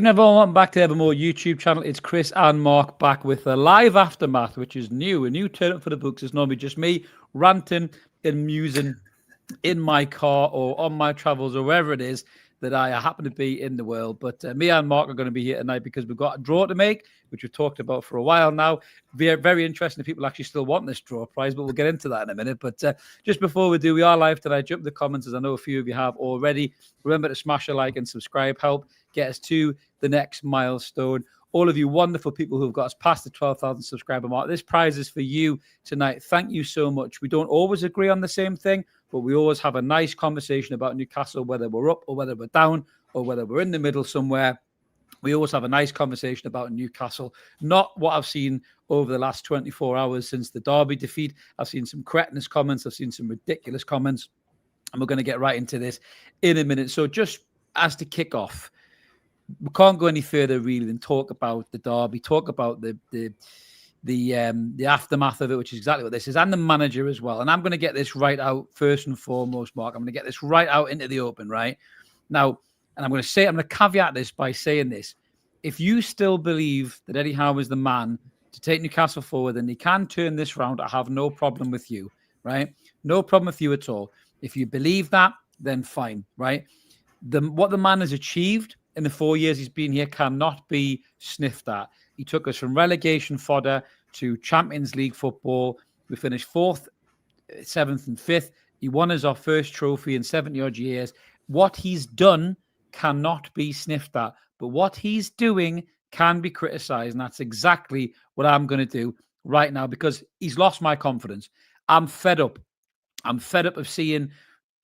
evening, everyone. Welcome back to Evermore YouTube channel. It's Chris and Mark back with a live aftermath, which is new. A new turn up for the books. It's normally just me ranting and musing in my car or on my travels or wherever it is that I happen to be in the world. But me and Mark are going to be here tonight because we've got a draw to make, which we've talked about for a while now. Very interesting if people actually still want this draw prize, but we'll get into that in a minute. But just before we do, we are live tonight. Jump in the comments, as I know a few of you have already. Remember to smash a like and subscribe. Help get us to the next milestone. All of you wonderful people who have got us past the 12,000 subscriber mark. This prize is for you tonight. Thank you so much. We don't always agree on the same thing, but we always have a nice conversation about Newcastle, whether we're up or whether we're down or whether we're in the middle somewhere. We always have a nice conversation about Newcastle, not what I've seen over the last 24 hours since the Derby defeat. I've seen some cretinous comments. I've seen some ridiculous comments, and we're going to get right into this in a minute. So just as to kick off, we can't go any further really than talk about the Derby, talk about the aftermath of it, which is exactly what this is, and the manager as well. And I'm going to get this right out first and foremost, Mark. I'm going to get this right out into the open right now. And I'm going to caveat this by saying this. If you still believe that Eddie Howe is the man to take Newcastle forward and he can turn this round, I have no problem with you, right? No problem with you at all. If you believe that, then fine, right? What the man has achieved in the 4 years he's been here cannot be sniffed at. He took us from relegation fodder to Champions League football. We finished 4th, 7th and 5th. He won us our first trophy in 70-odd years. What he's done cannot be sniffed at, but what he's doing can be criticised, and that's exactly what I'm going to do right now because he's lost my confidence. I'm fed up. I'm fed up of seeing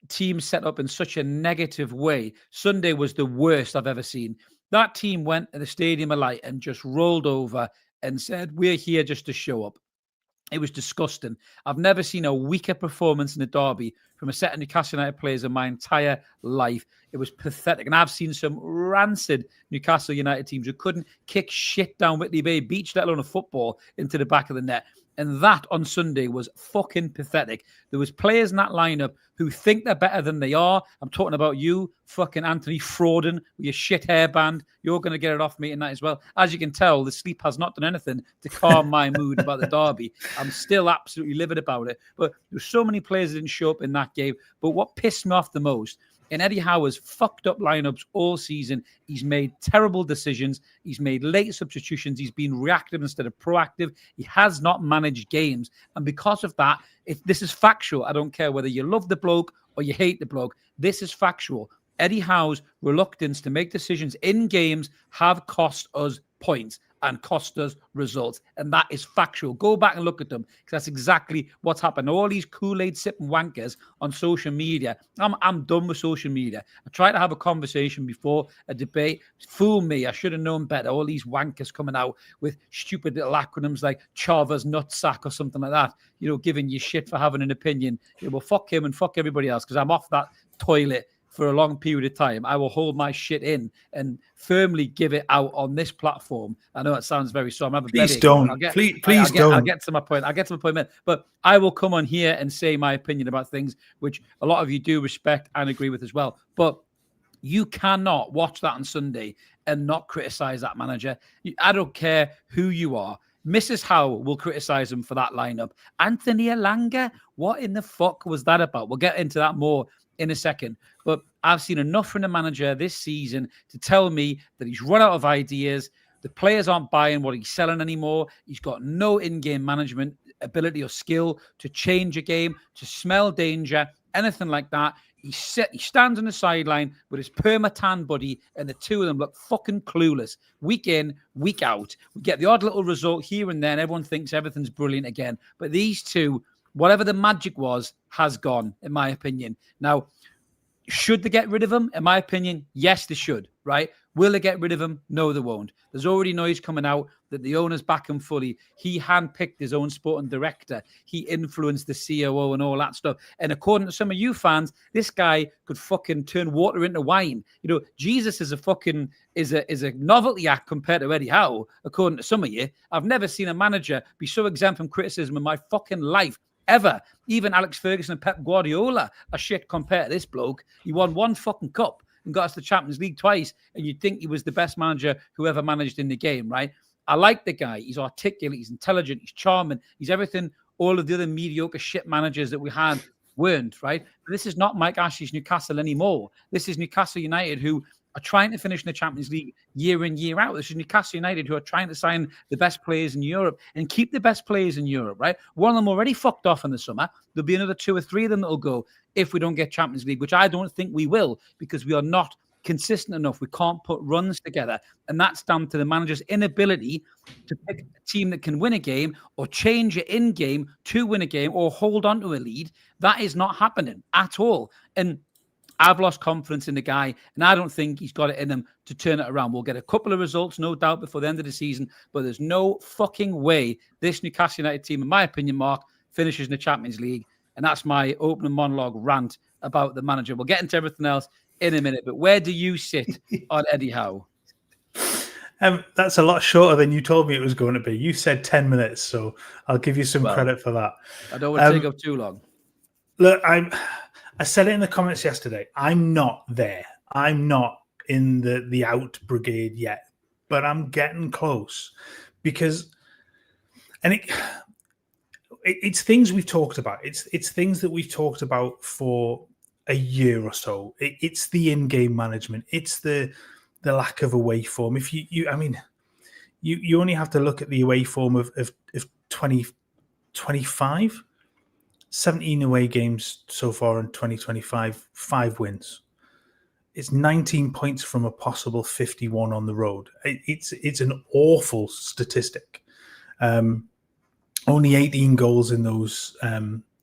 team set up in such a negative way. Sunday was the worst I've ever seen. That team went to the Stadium of Light and just rolled over and said, we're here just to show up. It was disgusting. I've never seen a weaker performance in the Derby from a set of Newcastle United players in my entire life. It was pathetic. And I've seen some rancid Newcastle United teams who couldn't kick shit down Whitley Bay Beach, let alone a football, into the back of the net. And that on Sunday was fucking pathetic. There was players in that lineup who think they're better than they are. I'm talking about you, fucking Anthony Frauden, with your shit hairband. You're going to get it off me tonight as well. As you can tell, the sleep has not done anything to calm my mood about the Derby. I'm still absolutely livid about it. But there's so many players that didn't show up in that game. But what pissed me off the most, in Eddie Howe's fucked up lineups all season, he's made terrible decisions. He's made late substitutions. He's been reactive instead of proactive. He has not managed games. And because of that, this is factual. I don't care whether you love the bloke or you hate the bloke. This is factual. Eddie Howe's reluctance to make decisions in games have cost us points and cost us results. And that is factual. Go back and look at them because that's exactly what's happened. All these Kool-Aid sipping wankers on social media. I'm done with social media. I tried to have a conversation before a debate. Fool me. I should have known better. All these wankers coming out with stupid little acronyms like Chavez nutsack or something like that, you know, giving you shit for having an opinion. Yeah, well, fuck him and fuck everybody else because I'm off that toilet for a long period of time. I will hold my shit in and firmly give it out on this platform. I know it sounds very strong. Please don't. Please don't. I'll get to my point. But I will come on here and say my opinion about things, which a lot of you do respect and agree with as well. But you cannot watch that on Sunday and not criticize that manager. I don't care who you are. Mrs. Howe will criticize him for that lineup. Anthony Elanga, what in the fuck was that about? We'll get into that more in a second. But I've seen enough from the manager this season to tell me that he's run out of ideas. The players aren't buying what he's selling anymore. He's got no in-game management ability or skill to change a game, to smell danger, anything like that. He stands on the sideline with his perma-tan buddy, and the two of them look fucking clueless. Week in, week out. We get the odd little result here and there, and everyone thinks everything's brilliant again. But these two, whatever the magic was, has gone, in my opinion. Now, should they get rid of him? In my opinion, yes, they should, right? Will they get rid of him? No, they won't. There's already noise coming out that the owners back him fully. He handpicked his own sporting director. He influenced the COO and all that stuff. And according to some of you fans, this guy could fucking turn water into wine. You know, Jesus is a novelty act compared to Eddie Howe, according to some of you. I've never seen a manager be so exempt from criticism in my fucking life. Ever. Even Alex Ferguson and Pep Guardiola are shit compared to this bloke. He won one fucking cup. and got us the Champions League twice, and you'd think he was the best manager who ever managed in the game, right? I like the guy. He's articulate, he's intelligent, he's charming, he's everything all of the other mediocre shit managers that we had weren't, right? But this is not Mike Ashley's Newcastle anymore. This is Newcastle United, who are trying to finish in the Champions League year in, year out. This is Newcastle United, who are trying to sign the best players in Europe and keep the best players in Europe, right? One of them already fucked off in the summer. There'll be another 2 or 3 of them that'll go if we don't get Champions League, which I don't think we will, because we are not consistent enough. We can't put runs together. And that's down to the manager's inability to pick a team that can win a game or change it in game to win a game or hold on to a lead. That is not happening at all. And I've lost confidence in the guy, and I don't think he's got it in him to turn it around. We'll get a couple of results, no doubt, before the end of the season, but there's no fucking way this Newcastle United team, in my opinion, Mark, finishes in the Champions League. And that's my opening monologue rant about the manager. We'll get into everything else in a minute, but where do you sit on Eddie Howe? That's a lot shorter than you told me it was going to be. You said 10 minutes, so I'll give you some credit for that. I don't want to take up too long. Look, I said it in the comments yesterday. I'm not there. I'm not in the out brigade yet, but I'm getting close because, and it's things we've talked about. It's things that we've talked about for a year or so. It's the in-game management. It's the lack of away form. If you only have to look at the away form of 2025. 17 away games so far in 2025, 5 wins. It's 19 points from a possible 51 on the road. It's an awful statistic. Only 18 goals in those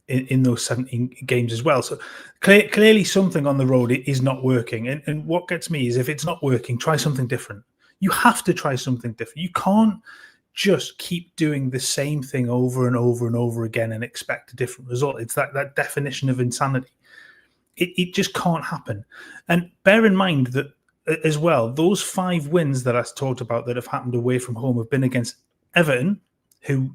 in those 17 games as well. So clearly something on the road is not working. And what gets me is if it's not working, try something different. You have to try something different. You can't just keep doing the same thing over and over and over again and expect a different result. It's that definition of insanity. It just can't happen. And bear in mind that as well, those 5 wins that I talked about that have happened away from home have been against Everton, who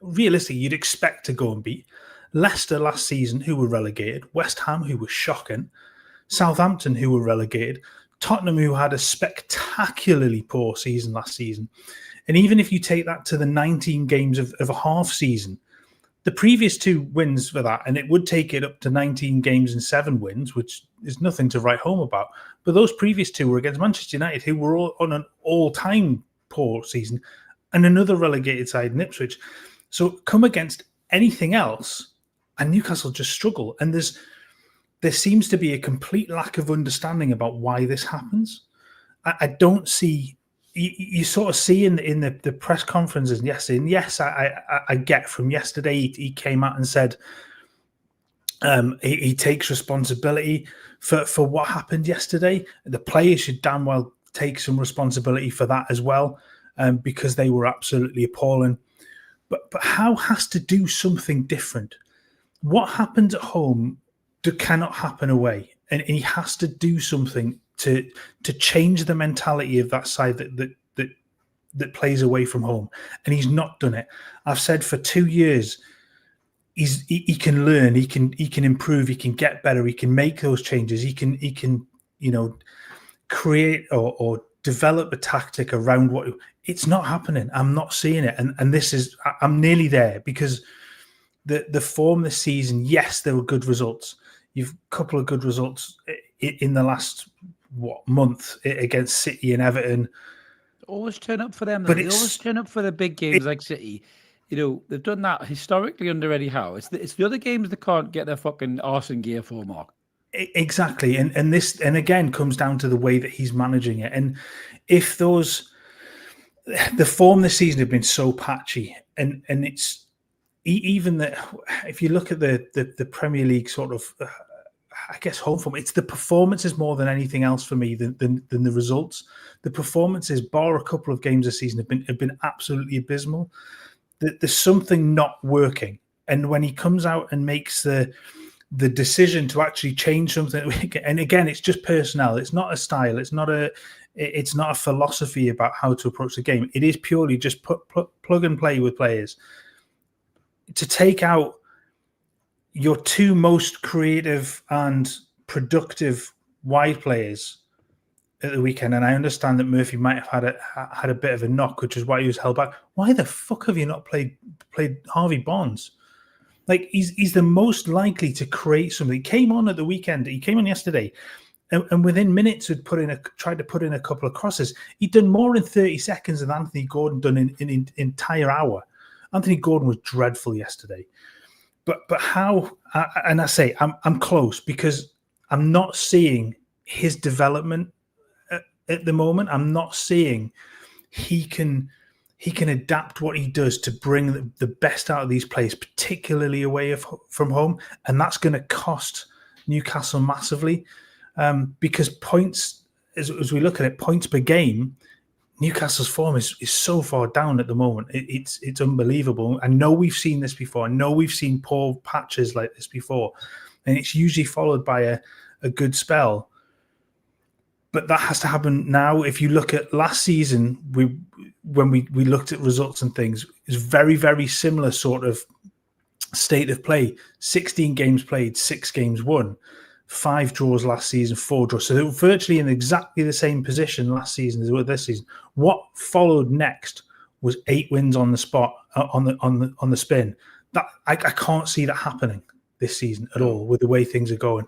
realistically you'd expect to go and beat, Leicester last season, who were relegated, West Ham, who was shocking, Southampton, who were relegated, Tottenham, who had a spectacularly poor season last season. And even if you take that to the 19 games of a half season, the previous 2 wins for that, and it would take it up to 19 games and 7 wins, which is nothing to write home about. But those previous 2 were against Manchester United, who were all on an all-time poor season, and another relegated side in Ipswich. So come against anything else, and Newcastle just struggle. And there seems to be a complete lack of understanding about why this happens. I don't see. You sort of see in the press conferences yesterday, and yes, I get from yesterday, he came out and said he takes responsibility for what happened yesterday. The players should damn well take some responsibility for that as well, because they were absolutely appalling. But Howe has to do something different. What happened at home cannot happen away, and he has to do something to change the mentality of that side that plays away from home, and he's not done it. I've said for 2 years, he can learn, he can improve, he can get better, he can make those changes, he can create or develop a tactic around what. It's not happening. I'm not seeing it, and this is I'm nearly there because the form this season. Yes, there were good results. You've a couple of good results in the last month against City and Everton. Always turn up for them. But they always turn up for the big games like City. They've done that historically under Eddie Howe. It's the other games they can't get their fucking arse in gear for, Mark. Exactly, and this again comes down to the way that he's managing it. And if the form this season have been so patchy, and it's even that if you look at the Premier League sort of. I guess home form. It's the performances more than anything else for me than the results. The performances, bar a couple of games this season, have been absolutely abysmal. There's something not working, and when he comes out and makes the decision to actually change something, and again, it's just personnel. It's not a style. It's not a philosophy about how to approach the game. It is purely just plug and play with players. To take out your 2 most creative and productive wide players at the weekend, and I understand that Murphy might have had a bit of a knock, which is why he was held back. Why the fuck have you not played Harvey Barnes? Like, he's the most likely to create something. He came on at the weekend. He came on yesterday, and within minutes had tried to put in a couple of crosses. He'd done more in 30 seconds than Anthony Gordon done in an entire hour. Anthony Gordon was dreadful yesterday. But how? And I say I'm close because I'm not seeing his development at the moment. I'm not seeing he can adapt what he does to bring the best out of these players, particularly away from home, and that's going to cost Newcastle massively because points, as we look at it, points per game, Newcastle's form is so far down at the moment. It's unbelievable. I know we've seen this before. I know we've seen poor patches like this before, and it's usually followed by a good spell. But that has to happen now. If you look at last season, when we looked at results and things, it's very, very similar sort of state of play. 16 games played, 6 games won. 5 draws last season, 4 draws. So they were virtually in exactly the same position last season as they were this season. What followed next was 8 wins on the spot, on the spin. That I can't see that happening this season at all with the way things are going.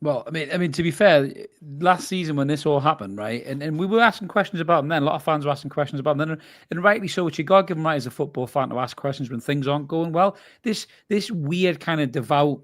Well, I mean, to be fair, last season when this all happened, right, and we were asking questions about them then. A lot of fans were asking questions about them then, and rightly so. Which you got given right as a football fan to ask questions when things aren't going well. This weird kind of devout,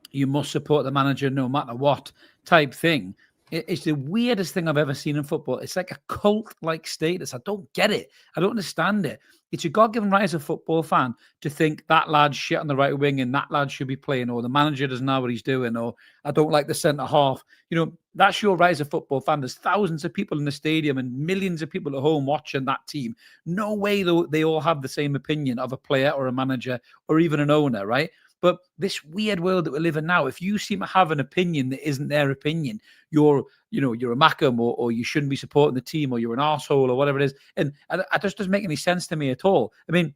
you must support the manager no matter what type thing. It's the weirdest thing I've ever seen in football. It's like a cult-like status. I don't get it. I don't understand it. It's your God-given right as a football fan to think that lad's shit on the right wing and that lad should be playing, or the manager doesn't know what he's doing, or I don't like the centre half. You know, that's your right as a football fan. There's thousands of people in the stadium and millions of people at home watching that team. No way, though, they all have the same opinion of a player or a manager or even an owner, right? But this weird world that we live in now, if you seem to have an opinion that isn't their opinion, you're a Mackham, or you shouldn't be supporting the team, or you're an arsehole, or whatever it is. And it just doesn't make any sense to me at all. I mean,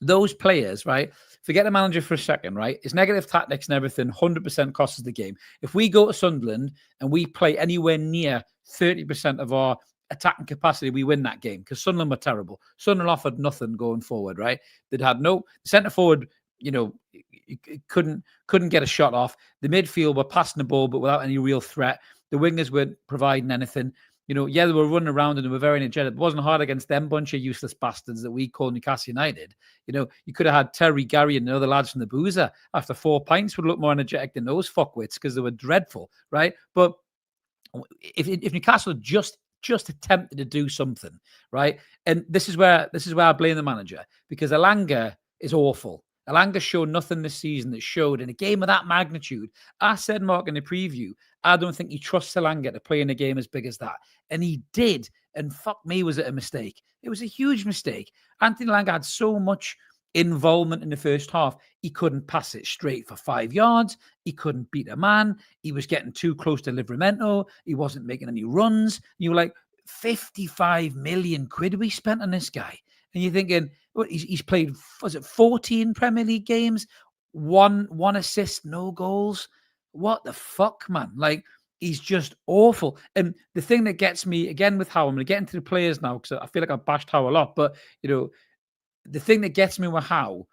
those players, right? Forget the manager for a second, right? It's negative tactics and everything, 100% costs us the game. If we go to Sunderland and we play anywhere near 30% of our attacking capacity, we win that game because Sunderland were terrible. Sunderland offered nothing going forward, right? They'd had no centre forward. Couldn't get a shot off. The midfield were passing the ball, but without any real threat. The wingers weren't providing anything. They were running around and they were very energetic. It wasn't hard against them bunch of useless bastards that we call Newcastle United. You could have had Terry, Gary, and the other lads from the Boozer after 4 pints would look more energetic than those fuckwits because they were dreadful, right? But if Newcastle just attempted to do something, right? And this is where I blame the manager, because Elanga is awful. Elanga showed nothing this season that showed in a game of that magnitude. I said, Mark, in the preview, I don't think he trusts Elanga to play in a game as big as that. And he did. And fuck me, was it a mistake? It was a huge mistake. Anthony Elanga had so much involvement in the first half. He couldn't pass it straight for 5 yards. He couldn't beat a man. He was getting too close to Livramento. He wasn't making any runs. You were like, 55 million quid we spent on this guy. And you're thinking, well, he's played, was it 14 Premier League games? One assist, no goals. What the fuck, man? Like, he's just awful. And the thing that gets me, again with Howe, I'm going to get into the players now because I feel like I've bashed Howe a lot. But, the thing that gets me with Howe,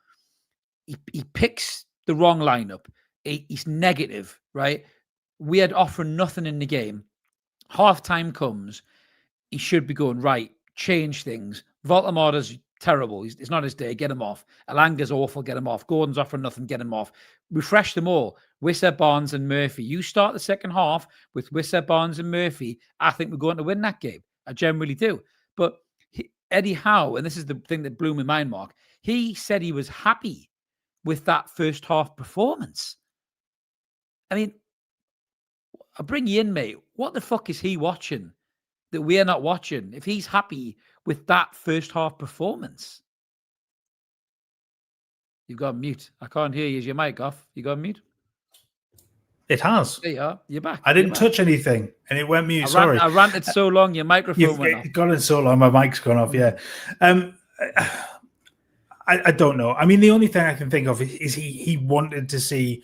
he picks the wrong lineup. He's negative, right? We had offering nothing in the game. Half time comes. He should be going, right, change things. Voltemada's terrible. It's not his day. Get him off. Elanga's awful. Get him off. Gordon's offering nothing. Get him off. Refresh them all. Wissa, Barnes, and Murphy. You start the second half with Wissa, Barnes, and Murphy. I think we're going to win that game. I generally do. But Eddie Howe, and this is the thing that blew my mind, Mark, he said he was happy with that first half performance. I mean, I'll bring you in, mate. What the fuck is he watching that we're not watching if he's happy with that first half performance? You've got mute. I can't hear you. Is your mic off? You got mute? It has. There you are. You're back. I didn't touch anything and it went mute. Sorry. I ranted so long, your microphone went off. It got in so long, my mic's gone off, yeah. I don't know. I mean, the only thing I can think of is he wanted to see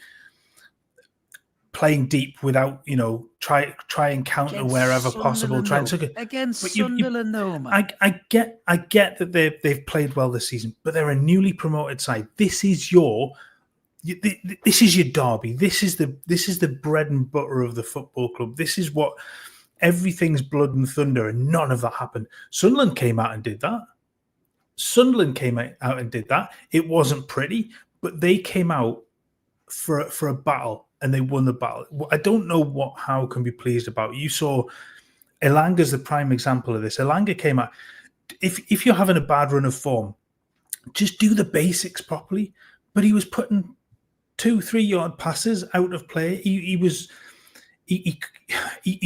playing deep without, try and counter Against wherever possible. Against But Sunderland, though, man. I get that they've played well this season, but they're a newly promoted side. This is your derby. This is the bread and butter of the football club. This is what everything's blood and thunder, and none of that happened. Sunderland came out and did that. It wasn't pretty, but they came out for a battle and they won the battle. I don't know what Howe can be pleased about. You saw Elanga's the prime example of this. Elanga came out. If you're having a bad run of form, just do the basics properly. But he was putting 2-3 yard passes out of play. He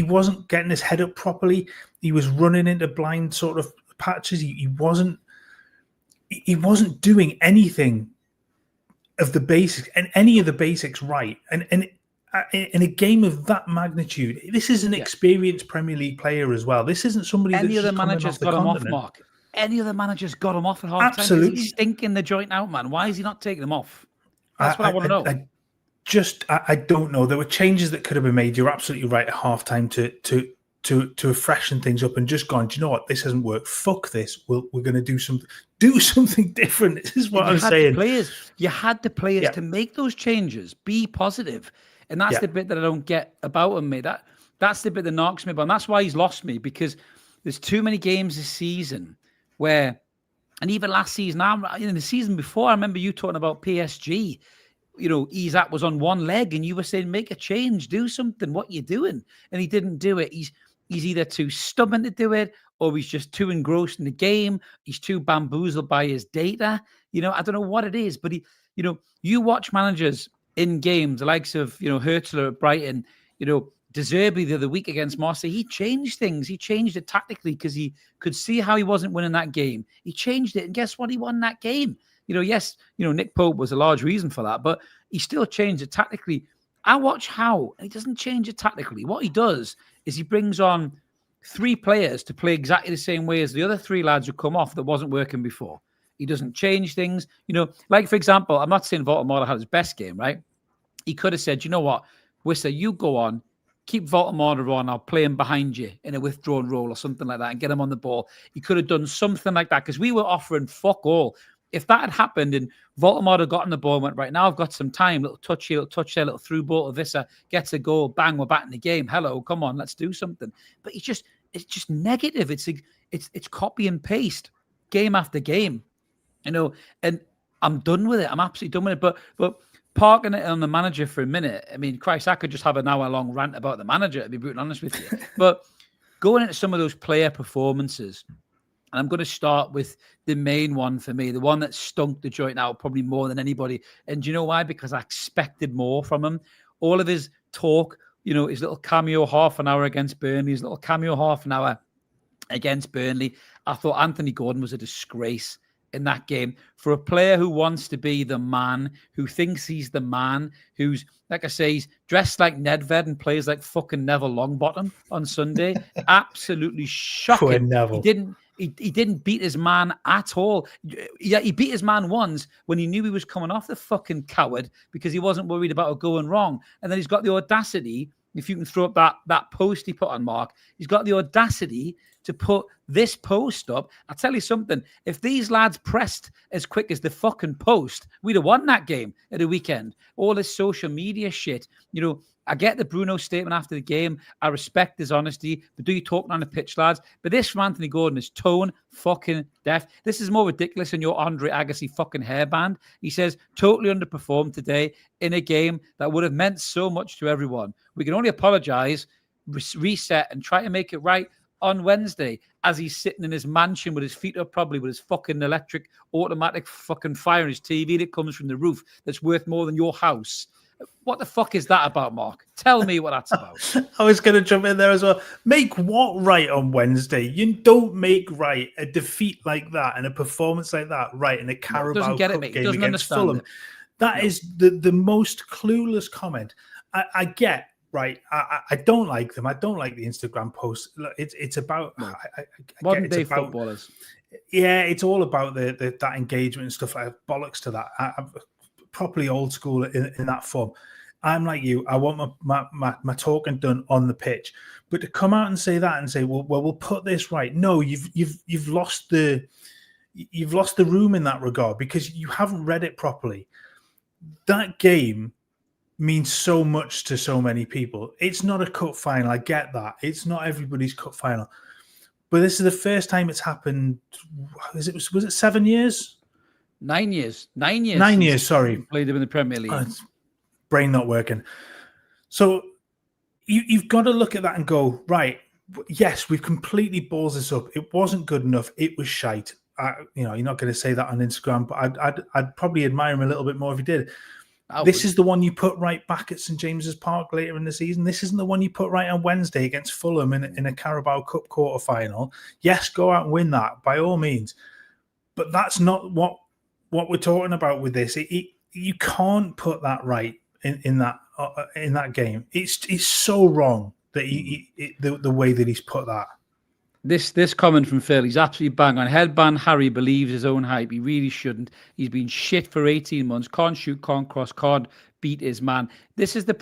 wasn't getting his head up properly. He was running into blind sort of patches. He wasn't doing anything of the basics and any of the basics right. And in a game of that magnitude, this is an experienced Premier League player as well. This isn't somebody any that's other managers got him off, Mark. Any other managers got him off at half time. Absolutely. He's stinking the joint out, man. Why is he not taking them off? That's what I want to know. I don't know. There were changes that could have been made. You're absolutely right at halftime to freshen things up and just gone, do you know what? This hasn't worked. Fuck this. We're going to do something different. This is what I'm saying. You had the players to make those changes. Be positive. And that's the bit that I don't get about him, mate. That's the bit that knocks me about. And that's why he's lost me, because there's too many games this season where, and even last season, in the season before, I remember you talking about PSG. Isak was on one leg and you were saying, make a change, do something. What you doing? And he didn't do it. He's either too stubborn to do it, or he's just too engrossed in the game. He's too bamboozled by his data. I don't know what it is, but you watch managers in games, the likes of, Hertzler at Brighton, De Zerbi the other week against Marseille. He changed things. He changed it tactically because he could see how he wasn't winning that game. He changed it. And guess what? He won that game. Yes, Nick Pope was a large reason for that, but he still changed it tactically. I watch Howe, and he doesn't change it tactically. What he does is he brings on 3 players to play exactly the same way as the other 3 lads who come off that wasn't working before. He doesn't change things. Like, for example, I'm not saying Voldemort had his best game, right? He could have said, you know what, Wissa, you go on, keep Voldemort on, I'll play him behind you in a withdrawn role or something like that and get him on the ball. He could have done something like that, because we were offering fuck all. If that had happened and Voldemort had gotten the ball and went, right, now I've got some time, little touch here, little touch there, little through ball to Vissa, gets a goal, bang, we're back in the game. Hello, come on, let's do something. But it's just negative. It's copy and paste game after game, and I'm done with it. I'm absolutely done with it. But parking it on the manager for a minute, I mean, Christ, I could just have an hour-long rant about the manager, to be brutally honest with you. But going into some of those player performances, and I'm going to start with the main one for me, the one that stunk the joint out probably more than anybody. And do you know why? Because I expected more from him. All of his talk, his little cameo half an hour against Burnley, his little cameo half an hour against Burnley. I thought Anthony Gordon was a disgrace in that game. For a player who wants to be the man, who thinks he's the man, who's, like I say, he's dressed like Nedved and plays like fucking Neville Longbottom on Sunday. Absolutely shocking. He didn't beat his man at all. Yeah, he beat his man once when he knew he was coming off, the fucking coward, because he wasn't worried about it going wrong. And then he's got the audacity, if you can throw up that post he put on, Mark, he's got the audacity to put this post up. I'll tell you something. If these lads pressed as quick as the fucking post, we'd have won that game at the weekend. All this social media shit, I get the Bruno statement after the game. I respect his honesty. But do you talking on the pitch, lads? But this from Anthony Gordon is tone fucking deaf. This is more ridiculous than your Andre Agassi fucking hairband. He says, totally underperformed today in a game that would have meant so much to everyone. We can only apologize, reset, and try to make it right on Wednesday, as he's sitting in his mansion with his feet up, probably with his fucking electric automatic fucking fire in his TV that comes from the roof that's worth more than your house. What the fuck is that about, Mark? Tell me what that's about. I was going to jump in there as well. Make what right on Wednesday? You don't make right a defeat like that and a performance like that right in a Carabao Cup game against Fulham. That is the most clueless comment. I get, right, I don't like them. I don't like the Instagram posts. Look, it's about modern day footballers. Yeah, it's all about that engagement and stuff like that. Bollocks to that. I'm properly old school in that form. I'm like you. I want my talking done on the pitch. But to come out and say that and say, well, we'll put this right. No, you've lost the room in that regard because you haven't read it properly. That game means so much to so many people. It's not a cup final. I get that. It's not everybody's cup final. But this is the first time it's happened. Was it 7 years? 9 years. 9 years. 9 years, sorry. Played him in the Premier League. Brain not working. So you've got to look at that and go, right, yes, we've completely balls this up. It wasn't good enough. It was shite. You're not going to say that on Instagram, but I'd probably admire him a little bit more if he did. This is the one you put right back at St James's Park later in the season. This isn't the one you put right on Wednesday against Fulham in a Carabao Cup quarter-final. Yes, go out and win that, by all means. But that's not what we're talking about with this. You can't put that right in that game. It's so wrong that the way that he's put that. This comment from Phil, he's absolutely bang on. Headband Harry believes his own hype. He really shouldn't. He's been shit for 18 months. Can't shoot, can't cross, can't beat his man. This is the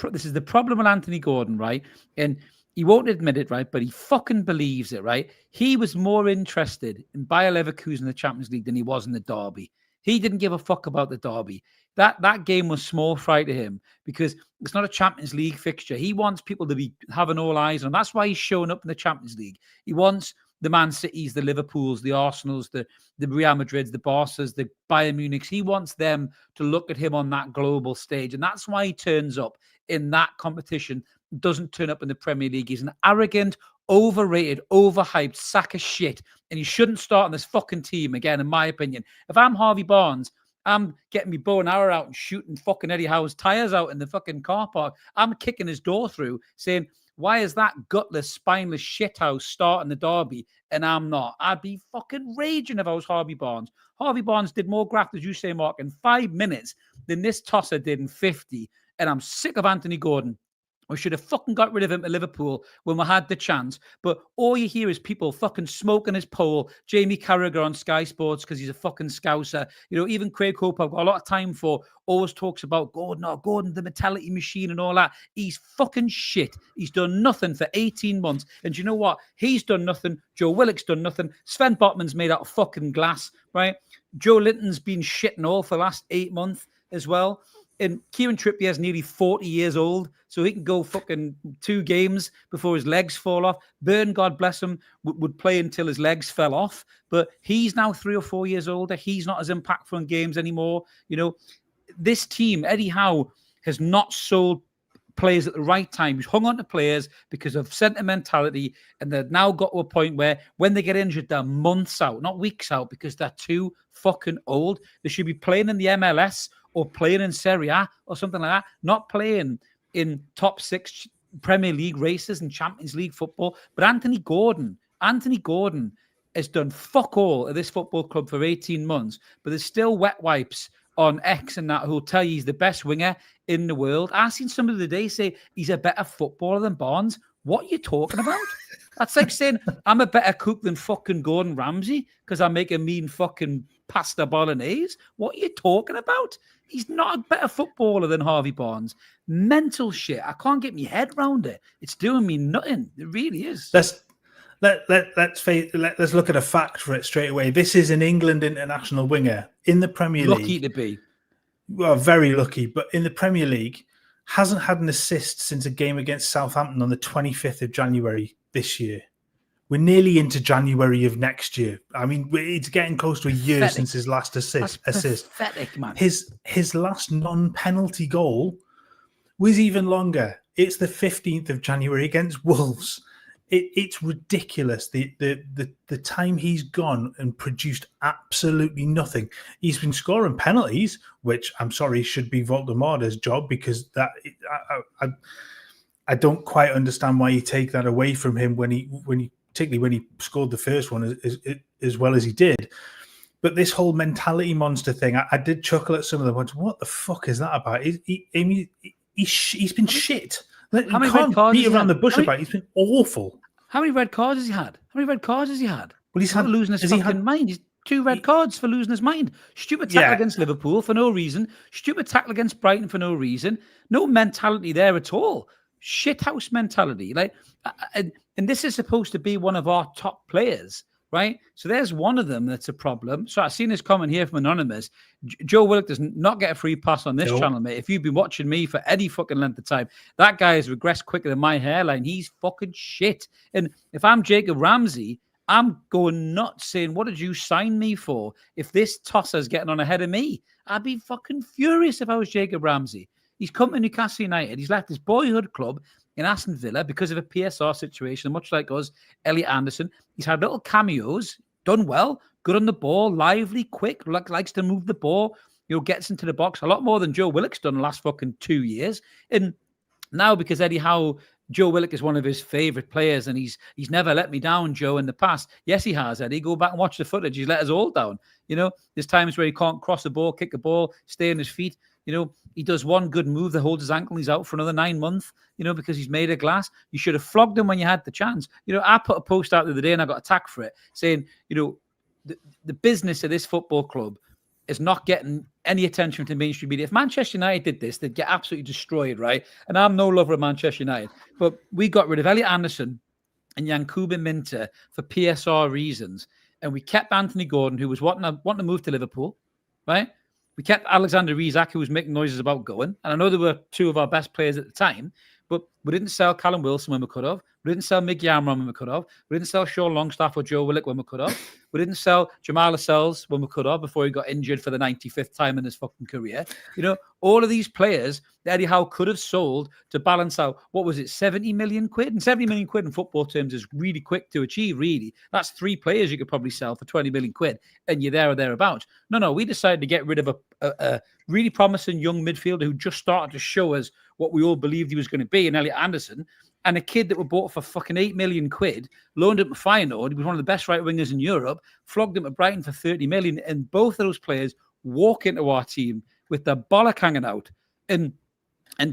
problem with Anthony Gordon, right? And he won't admit it, right? But he fucking believes it, right? He was more interested in Bayer Leverkusen in the Champions League than he was in the derby. He didn't give a fuck about the derby. That game was small fry to him because it's not a Champions League fixture. He wants people to be having all eyes on him. That's why he's showing up in the Champions League. He wants the Man Cities, the Liverpools, the Arsenals, the Real Madrids, the Barças, the Bayern Munichs. He wants them to look at him on that global stage. And that's why he turns up in that competition, doesn't turn up in the Premier League. He's an arrogant, overrated, overhyped sack of shit. And he shouldn't start on this fucking team again, in my opinion. If I'm Harvey Barnes, I'm getting me bow and arrow out and shooting fucking Eddie Howe's tires out in the fucking car park. I'm kicking his door through saying, why is that gutless, spineless shithouse starting the derby and I'm not? I'd be fucking raging if I was Harvey Barnes. Harvey Barnes did more graft, as you say, Mark, in 5 minutes than this tosser did in 50. And I'm sick of Anthony Gordon. We should have fucking got rid of him at Liverpool when we had the chance. But all you hear is people fucking smoking his pole. Jamie Carragher on Sky Sports because he's a fucking scouser. Even Craig Hope, I've got a lot of time for, always talks about Gordon, the mentality machine and all that. He's fucking shit. He's done nothing for 18 months. And you know what? He's done nothing. Joe Willock's done nothing. Sven Botman's made out of fucking glass, right? Joe Linton's been shit and all for the last 8 months as well. And Kieran Trippier's nearly 40 years old, so he can go fucking 2 games before his legs fall off. Burn, God bless him, would play until his legs fell off. But he's now 3 or 4 years older. He's not as impactful in games anymore. This team, Eddie Howe, has not sold players at the right time. He's hung on to players because of sentimentality, and they've now got to a point where when they get injured, they're months out, not weeks out, because they're too fucking old. They should be playing in the MLS or playing in Serie A or something like that, not playing in top 6 Premier League races and Champions League football. But Anthony Gordon has done fuck all at this football club for 18 months, but there's still wet wipes on X and that who'll tell you he's the best winger in the world. I've seen somebody today say he's a better footballer than Barnes. What are you talking about? That's like saying I'm a better cook than fucking Gordon Ramsay because I make a mean fucking pasta bolognese. What are you talking about? He's not a better footballer than Harvey Barnes. Mental shit. I can't get my head around it. It's doing me nothing. It really is. Let's look at a fact for it straight away. This is an England international winger in the Premier League. Lucky to be. Well, very lucky. But in the Premier League, hasn't had an assist since a game against Southampton on the 25th of January this year. We're nearly into January of next year. I mean, it's getting close to a year since his last assist. Pathetic, man. His last non-penalty goal was even longer. It's the 15th of January against Wolves. It's ridiculous. The time he's gone and produced absolutely nothing. He's been scoring penalties, which I'm sorry should be Voldemort's job, because that I don't quite understand why you take that away from him when he particularly when he scored the first one as well as he did. But this whole mentality monster thing, I did chuckle at some of the ones. What the fuck is that about? He's been shit. How many red cards beat around the bush about it. He's been awful. How many red cards has he had? Well, he's had losing his fucking mind. 2 red cards for losing his mind. Stupid tackle against Liverpool for no reason. Stupid tackle against Brighton for no reason. No mentality there at all. Shithouse mentality. Like, and this is supposed to be one of our top players, right? So there's one of them that's a problem. So I've seen this comment here from Anonymous. Joe Willock does not get a free pass on this channel, mate. If you've been watching me for any fucking length of time, that guy has regressed quicker than my hairline. He's fucking shit. And if I'm Jacob Ramsey, I'm going nuts saying, what did you sign me for? If this tosser's getting on ahead of me, I'd be fucking furious if I was Jacob Ramsey. He's come to Newcastle United. He's left his boyhood club in Aston Villa because of a PSR situation, much like us, Elliot Anderson. He's had little cameos, done well, good on the ball, lively, quick, likes to move the ball, gets into the box a lot more than Joe Willock's done the last fucking 2 years. And now, because Eddie Howe, Joe Willock is one of his favourite players, and he's never let me down, Joe, in the past. Yes, he has, Eddie. Go back and watch the footage. He's let us all down. There's times where he can't cross the ball, kick a ball, stay on his feet. He does one good move that holds his ankle. He's out for another 9 months, because he's made of glass. You should have flogged him when you had the chance. I put a post out the other day and I got attacked for it, saying, the business of this football club is not getting any attention from mainstream media. If Manchester United did this, they'd get absolutely destroyed, right? And I'm no lover of Manchester United, but we got rid of Elliot Anderson and Yankuba Minter for PSR reasons, and we kept Anthony Gordon, who was wanting to move to Liverpool, right? We kept Alexander Isak, who was making noises about going, and I know they were 2 of our best players at the time, but we didn't sell Callum Wilson when we could have. We didn't sell Mick Yamron when we could have. We didn't sell Sean Longstaff or Joe Willock when we could have. We didn't sell Jamal Lascelles when we could have before he got injured for the 95th time in his fucking career. All of these players that Eddie Howe could have sold to balance out, what was it, 70 million quid? And 70 million quid in football terms is really quick to achieve, really. That's 3 players you could probably sell for 20 million quid, and you're there or thereabouts. No, we decided to get rid of a really promising young midfielder who just started to show us what we all believed he was going to be in Elliot Anderson, and a kid that we bought for fucking 8 million quid, loaned him to Feyenoord. He was one of the best right wingers in Europe, flogged him to Brighton for 30 million, and both of those players walk into our team with their bollock hanging out. And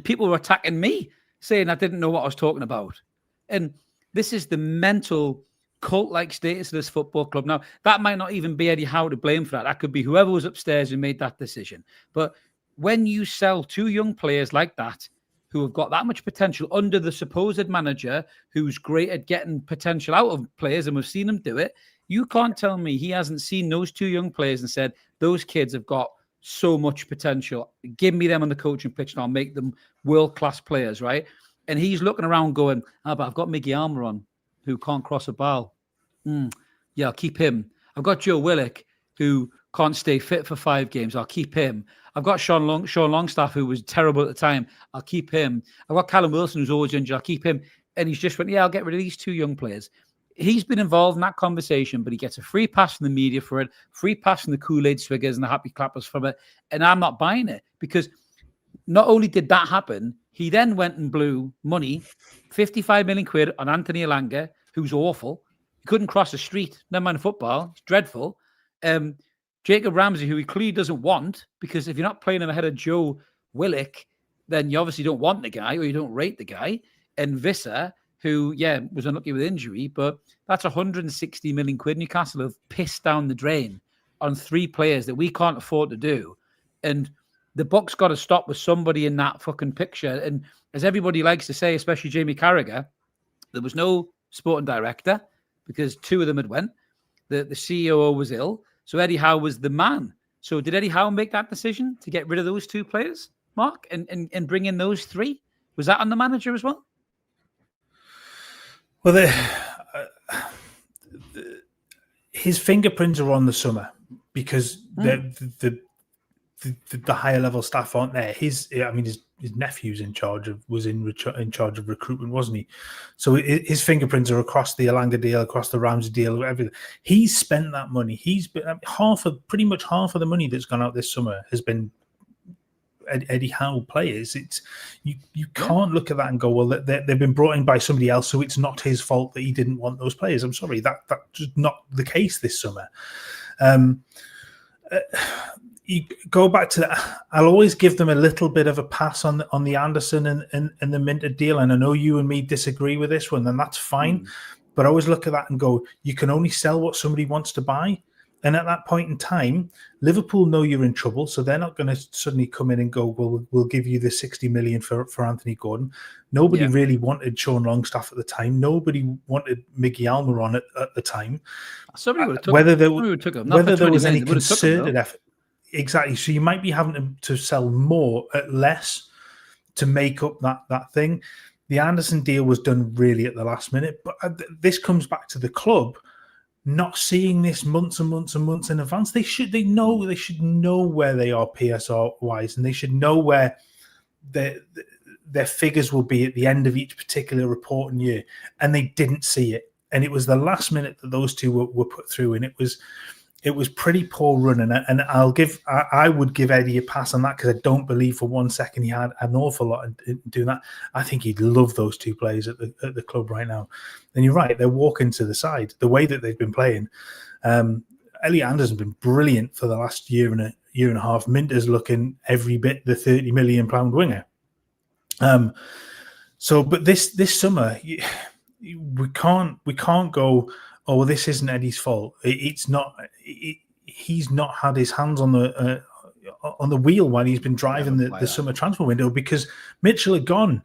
people were attacking me, saying I didn't know what I was talking about. And this is the mental cult-like status of this football club. Now, that might not even be Eddie Howe to blame for that. That could be whoever was upstairs who made that decision. But when you sell 2 young players like that, who have got that much potential under the supposed manager who's great at getting potential out of players, and we've seen him do it, you can't tell me he hasn't seen those 2 young players and said, those kids have got so much potential. Give me them on the coaching pitch and I'll make them world-class players, right? And he's looking around going, but I've got Miggy Almer on, who can't cross a ball. Yeah, I'll keep him. I've got Joe Willock, who can't stay fit for 5 games. I'll keep him. I've got Sean Longstaff, who was terrible at the time. I'll keep him. I've got Callum Wilson, who's always injured. I'll keep him. And he's just went, I'll get rid of these 2 young players. He's been involved in that conversation, but he gets a free pass from the media for it, free pass from the Kool-Aid swiggers and the happy clappers from it. And I'm not buying it, because not only did that happen, he then went and blew money, 55 million quid on Anthony Elanga, who's awful. He couldn't cross the street. Never mind football. It's dreadful. Jacob Ramsey, who he clearly doesn't want, because if you're not playing him ahead of Joe Willock, then you obviously don't want the guy or you don't rate the guy. And Visser, who, was unlucky with injury, but that's 160 million quid. Newcastle have pissed down the drain on 3 players that we can't afford to do. And the buck's got to stop with somebody in that fucking picture. And as everybody likes to say, especially Jamie Carragher, there was no sporting director because 2 of them had went. The CEO was ill. So Eddie Howe was the man. So did Eddie Howe make that decision to get rid of those 2 players, Mark, and bring in those 3? Was that on the manager as well? Well, his fingerprints are on the summer, because the higher level staff aren't there. His nephew's was in charge of recruitment, wasn't he? So his fingerprints are across the Elanga deal, across the Ramsey deal, everything. He's spent that money. He's been pretty much half of the money that's gone out this summer has been Eddie Howe players. It's you can't look at that and go, well, they've been brought in by somebody else, so it's not his fault that he didn't want those players. I'm sorry, that's just not the case this summer. You go back to that. I'll always give them a little bit of a pass on the Anderson and the Minter deal. And I know you and me disagree with this one, and that's fine. But I always look at that and go, you can only sell what somebody wants to buy. And at that point in time, Liverpool know you're in trouble, so they're not going to suddenly come in and go, well, we'll give you the 60 million for Anthony Gordon. Nobody really wanted Sean Longstaff at the time. Nobody wanted Miggy Almiron at the time. Somebody would have took whether him. Whether there was any concerted effort. Exactly. So you might be having to sell more at less to make up that thing. The Anderson deal was done really at the last minute, but this comes back to the club not seeing this months and months and months in advance. They should know where they are PSR wise, and they should know where their figures will be at the end of each particular reporting year, and they didn't see it. And it was the last minute that those two were put through, and it was pretty poor running. And I would give Eddie a pass on that, because I don't believe for one second he had an awful lot in doing that. I think he'd love those two players at the club right now. And you're right, they're walking to the side. The way that they've been playing, Elliot Anderson's been brilliant for the last year and a half. Minter's looking every bit the £30 million winger. But this summer, we can't go, oh, well, this isn't Eddie's fault. It's not. He's not had his hands on the wheel while he's been driving the summer transfer window, because Mitchell had gone.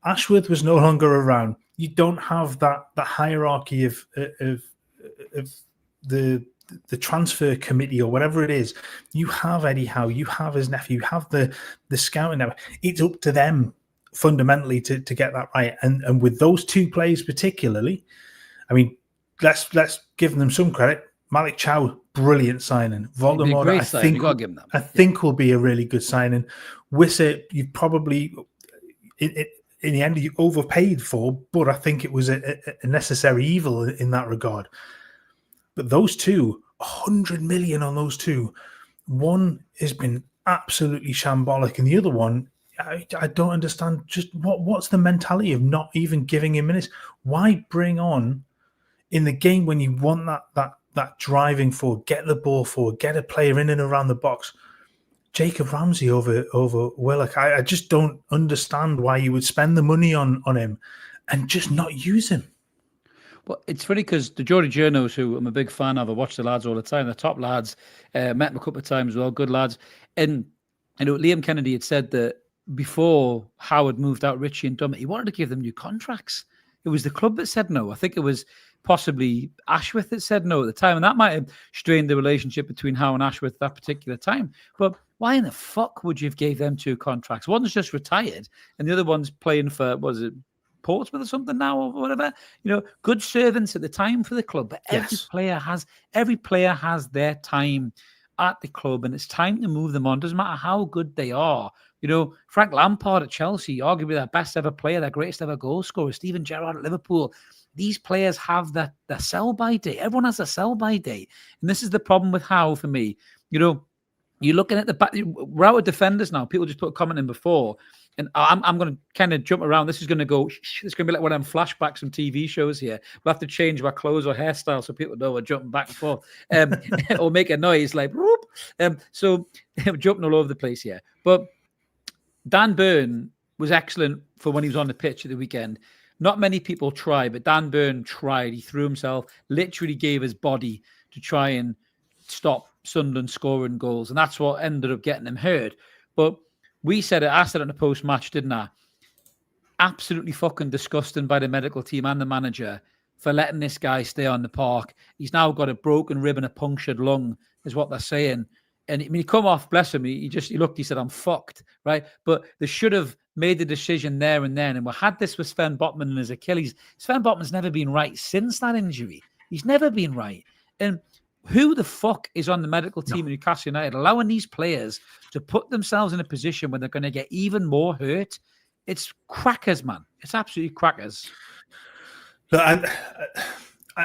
Ashworth was no longer around. You don't have that hierarchy of the transfer committee or whatever it is. You have Eddie Howe. You have his nephew. You have the scouting network. It's up to them fundamentally to get that right. And with those two players particularly, I mean, let's give them some credit. Malik Chow, brilliant signing. Voldemort, I think will be a really good signing. Wissa, you probably in the end you overpaid for, but I think it was a necessary evil in that regard. But those two, 100 million on those two. One has been absolutely shambolic, and the other one, I don't understand just what's the mentality of not even giving him minutes. Why bring on in the game when you want that driving forward, get the ball forward, get a player in and around the box? Jacob Ramsey over Willock. I just don't understand why you would spend the money on him and just not use him. Well, it's funny because the Geordie Journos, who I'm a big fan of, I watch the lads all the time. They're top lads. Met them a couple of times as well, good lads. And Liam Kennedy had said that before Howard moved out Richie and Dummett, he wanted to give them new contracts. It was the club that said no. I think it was possibly Ashworth that said no at the time, and that might have strained the relationship between Howe and Ashworth at that particular time. But why in the fuck would you have gave them two contracts? One's just retired, and the other one's playing for, what is it, Portsmouth or something now, or whatever? Good servants at the time for the club. But every player has their time at the club, and it's time to move them on. Doesn't matter how good they are. Frank Lampard at Chelsea, arguably their best ever player, their greatest ever goal scorer. Steven Gerrard at Liverpool. These players have their sell-by date. Everyone has a sell-by date. And this is the problem with Howe for me. You're looking at the back. We're out of defenders now. People just put a comment in before. And I'm going to kind of jump around. This is going to go, it's going to be like one of them flashbacks from TV shows here. We'll have to change our clothes or hairstyle so people know we're jumping back and forth. Or make a noise like, whoop. So we're jumping all over the place here. But Dan Burn was excellent for when he was on the pitch at the weekend. Not many people try, but Dan Burn tried. He threw himself, literally gave his body to try and stop Sunderland scoring goals. And that's what ended up getting him hurt. But I said it in the post-match, didn't I? Absolutely fucking disgusting by the medical team and the manager for letting this guy stay on the park. He's now got a broken rib and a punctured lung, is what they're saying. And he come off, bless him, he looked, he said, I'm fucked, right? But they should have made the decision there and then. And we had this with Sven Botman and his Achilles. Sven Botman's never been right since that injury. He's never been right. And who the fuck is on the medical team in Newcastle United allowing these players to put themselves in a position where they're going to get even more hurt? It's crackers, man. It's absolutely crackers. But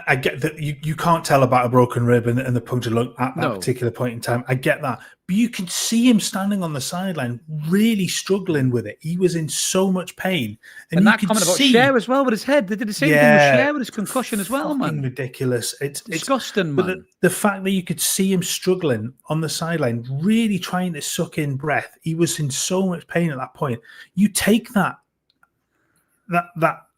I get that you can't tell about a broken rib and the punctured lung at that particular point in time. I get that. But you can see him standing on the sideline really struggling with it. He was in so much pain. And that comment about Cher as well with his head. They did the same thing with Cher with his concussion as well, man. Ridiculous. It's disgusting, man. But the fact that you could see him struggling on the sideline, really trying to suck in breath. He was in so much pain at that point. You take that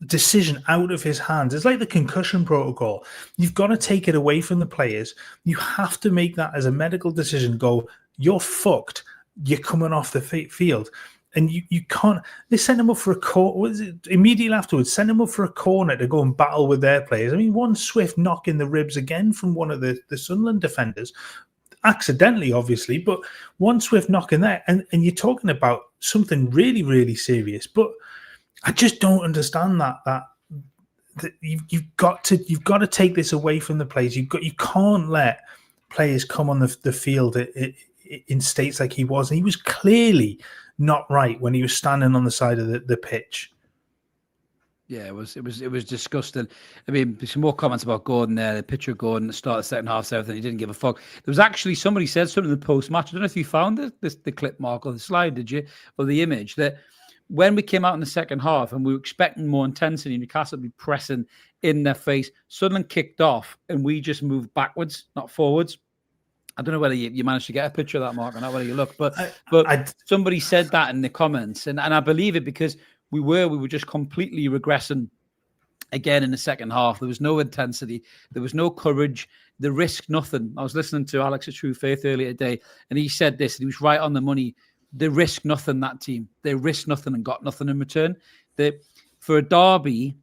decision out of his hands. It's like the concussion protocol. You've got to take it away from the players. You have to make that as a medical decision. Go, you're fucked. You're coming off the field. And you can't. They sent him up for a corner. Immediately afterwards, sent him up for a corner to go and battle with their players. I mean, one swift knock in the ribs again from one of the Sunderland defenders, accidentally, obviously, but one swift knock in there, and you're talking about something really, really serious. But I just don't understand that you've got to take this away from the players. You can't let players come on the field in states like he was. And he was clearly not right when he was standing on the side of the pitch. Yeah, it was disgusting. I mean, there's some more comments about Gordon there. The picture of Gordon at the start of the second half, everything. He didn't give a fuck. There was actually somebody said something in the post-match. I don't know if you found the clip, Mark, or the slide, did you? Or the image that when we came out in the second half and we were expecting more intensity, Newcastle would be pressing in their face, Sunderland kicked off and we just moved backwards, not forwards. I don't know whether you managed to get a picture of that, Mark, or not, whether you look, but somebody said that in the comments, and I believe it because we were just completely regressing again in the second half. There was no intensity, there was no courage, the risk nothing. I was listening to Alex at True Faith earlier today, and he said this, and he was right on the money. They risk nothing, that team. They risked nothing and got nothing in return. For a derby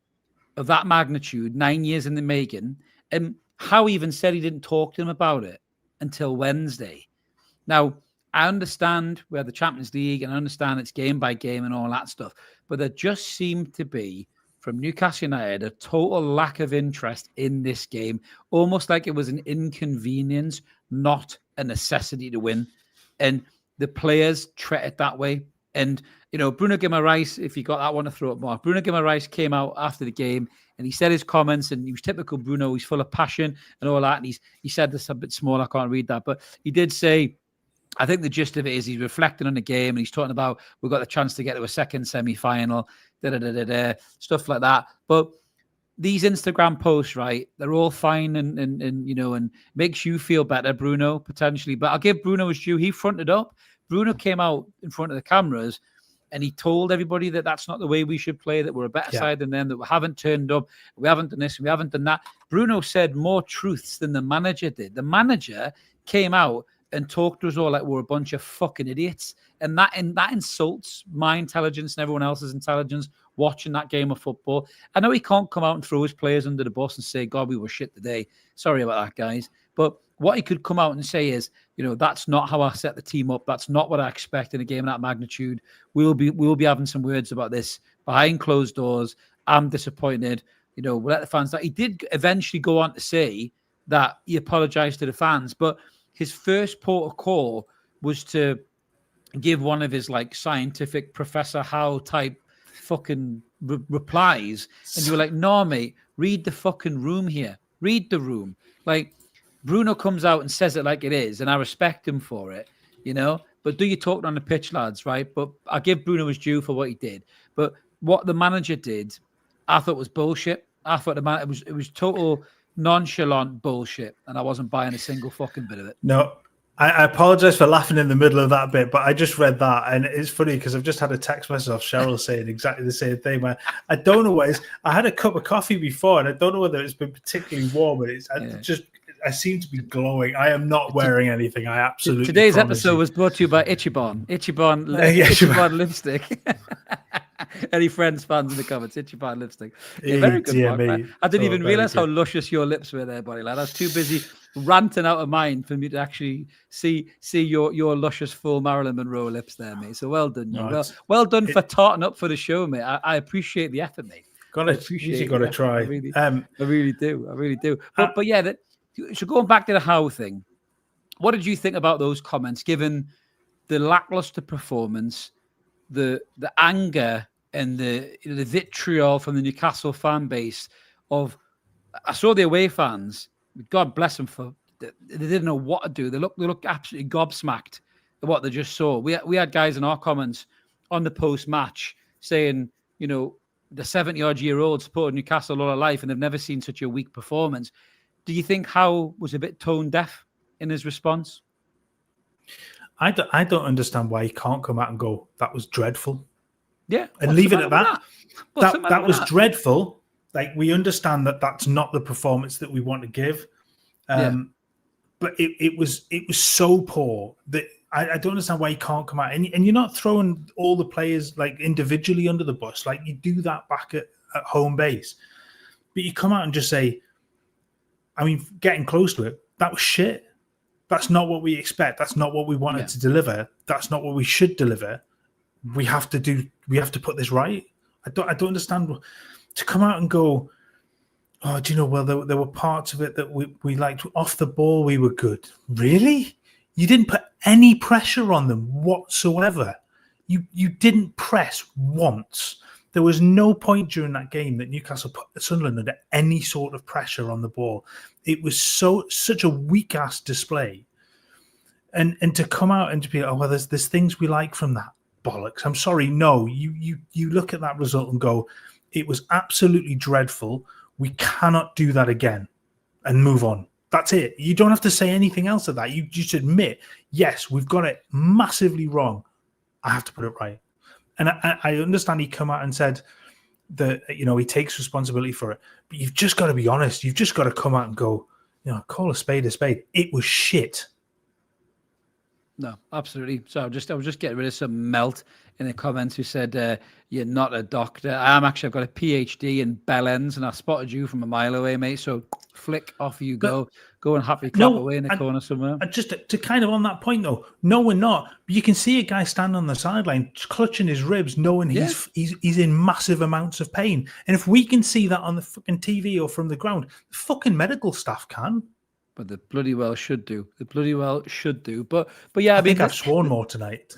of that magnitude, 9 years in the making, and Howe even said he didn't talk to him about it until Wednesday. Now, I understand we have the Champions League and I understand it's game by game and all that stuff, but there just seemed to be, from Newcastle United, a total lack of interest in this game, almost like it was an inconvenience, not a necessity to win. And the players treat it that way. And, Bruno Guimaraes, if you got that one to throw up, Mark, Bruno Guimaraes came out after the game and he said his comments, and he was typical Bruno. He's full of passion and all that. And he said this a bit small. I can't read that, but he did say, I think the gist of it is he's reflecting on the game and he's talking about we've got the chance to get to a second semi-final, stuff like that. But these Instagram posts, right, they're all fine and makes you feel better, Bruno, potentially. But I'll give Bruno his due. He fronted up. Bruno came out in front of the cameras and he told everybody that that's not the way we should play, that we're a better side than them, that we haven't turned up, we haven't done this, we haven't done that. Bruno said more truths than the manager did. The manager came out and talked to us all like we're a bunch of fucking idiots. And that insults my intelligence and everyone else's intelligence watching that game of football. I know he can't come out and throw his players under the bus and say, God, we were shit today. Sorry about that, guys. But what he could come out and say is, that's not how I set the team up. That's not what I expect in a game of that magnitude. We'll be having some words about this behind closed doors. I'm disappointed. We'll let the fans know. He did eventually go on to say that he apologized to the fans, but his first port of call was to give one of his scientific Professor Howe type fucking replies. And you were like, no, mate, read the fucking room here. Read the room. Bruno comes out and says it like it is, and I respect him for it, but do you talk on the pitch, lads, right? But I give Bruno his due for what he did. But what the manager did, I thought was bullshit. I thought it was total nonchalant bullshit, and I wasn't buying a single fucking bit of it. No, I apologize for laughing in the middle of that bit, but I just read that, and it's funny because I've just had a text message off Cheryl saying exactly the same thing. Man, I don't know what it is. I had a cup of coffee before, and I don't know whether it's been particularly warm, but I seem to be glowing. I am not wearing anything. I absolutely. Today's episode was brought to you by Ichiban lipstick. Any fans in the comments? Ichiban lipstick. Yeah, very good, Mark. I didn't even realize how luscious your lips were there, buddy lad. I was too busy ranting out of mine for me to actually see your luscious full Marilyn Monroe lips there, mate. So well done, you. Well done for tarting up for the show, mate. I appreciate the effort, mate. Got to try. I really do. But yeah, so going back to the Howe thing, what did you think about those comments, given the lackluster performance, the anger and the vitriol from the Newcastle fan base? I saw the away fans, God bless them, they didn't know what to do. They looked absolutely gobsmacked at what they just saw. We had guys in our comments on the post-match saying, the 70-odd-year-old supported Newcastle all their life and they've never seen such a weak performance. Do you think Howe was a bit tone deaf in his response? I don't understand why he can't come out and go, that was dreadful. Yeah. And leave it at that. That was dreadful. Like, we understand that that's not the performance that we want to give. But it was so poor that I don't understand why you can't come out. And you're not throwing all the players like individually under the bus. Like, you do that back at home base. But you come out and just say, I mean, getting close to it, that was shit. That's not what we expect. That's not what we wanted to deliver. That's not what we should deliver. We have to put this right. I don't understand to come out and go, oh, do you know, well, there were parts of it that we liked. Off the ball, we were good. Really? You didn't put any pressure on them whatsoever. You didn't press once. There was no point during that game that Newcastle put Sunderland under any sort of pressure on the ball. It was such a weak-ass display. And to come out and to be, oh, well, there's things we like from that. Bollocks. I'm sorry. No, you look at that result and go, it was absolutely dreadful. We cannot do that again, and move on. That's it. You don't have to say anything else to that. You just admit, yes, we've got it massively wrong. I have to put it right. And I understand he come out and said that, you know, he takes responsibility for it. But you've just got to be honest. You've just got to come out and go, you know, call a spade a spade. It was shit. No, absolutely. So I was just getting rid of some melt in the comments who said, you're not a doctor. I've got a PhD in bellends, and I spotted you from a mile away, mate. So flick, off you go. Go and happy clap away in the corner somewhere. Just to kind of on that point, though, no, we're not. But you can see a guy stand on the sideline, clutching his ribs, knowing he's in massive amounts of pain. And if we can see that on the fucking TV or from the ground, the fucking medical staff can. But the bloody well should do. But yeah, I think I've sworn more tonight.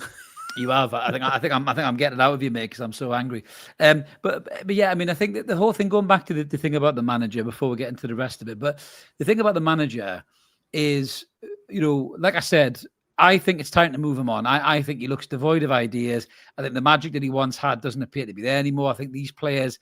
You have. I think I'm getting it out of you, mate, because I'm so angry. But yeah, I mean, I think that the whole thing, going back to the thing about the manager before we get into the rest of it, but the thing about the manager is, you know, like I said, I think it's time to move him on. I think he looks devoid of ideas. I think the magic that he once had doesn't appear to be there anymore. I think these players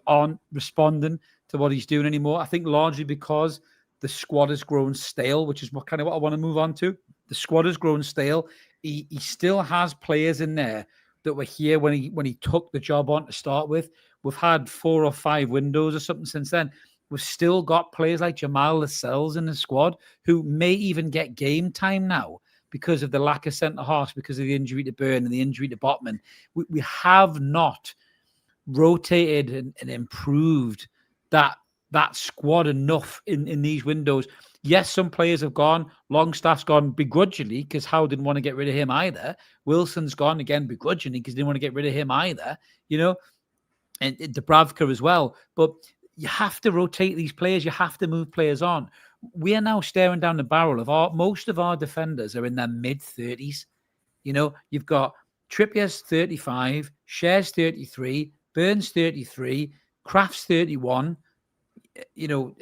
aren't responding to what he's doing anymore. I think largely because the squad has grown stale, which is what I want to move on to. The squad has grown stale. He still has players in there that were here when he took the job on to start with. We've had 4 or 5 windows or something since then. We've still got players like Jamal Lascelles in the squad who may even get game time now because of the lack of centre-halves, because of the injury to Byrne and the injury to Botman. We have not rotated and improved that squad enough in these windows. Yes, some players have gone. Longstaff's gone begrudgingly because Howe didn't want to get rid of him either. Wilson's gone again begrudgingly because he didn't want to get rid of him either, you know, and Dubravka as well. But you have to rotate these players. You have to move players on. We are now staring down the barrel of most of our defenders are in their mid-30s. You know, you've got Trippier's 35, Cher's 33, Burns 33, Kraft's 31. You know,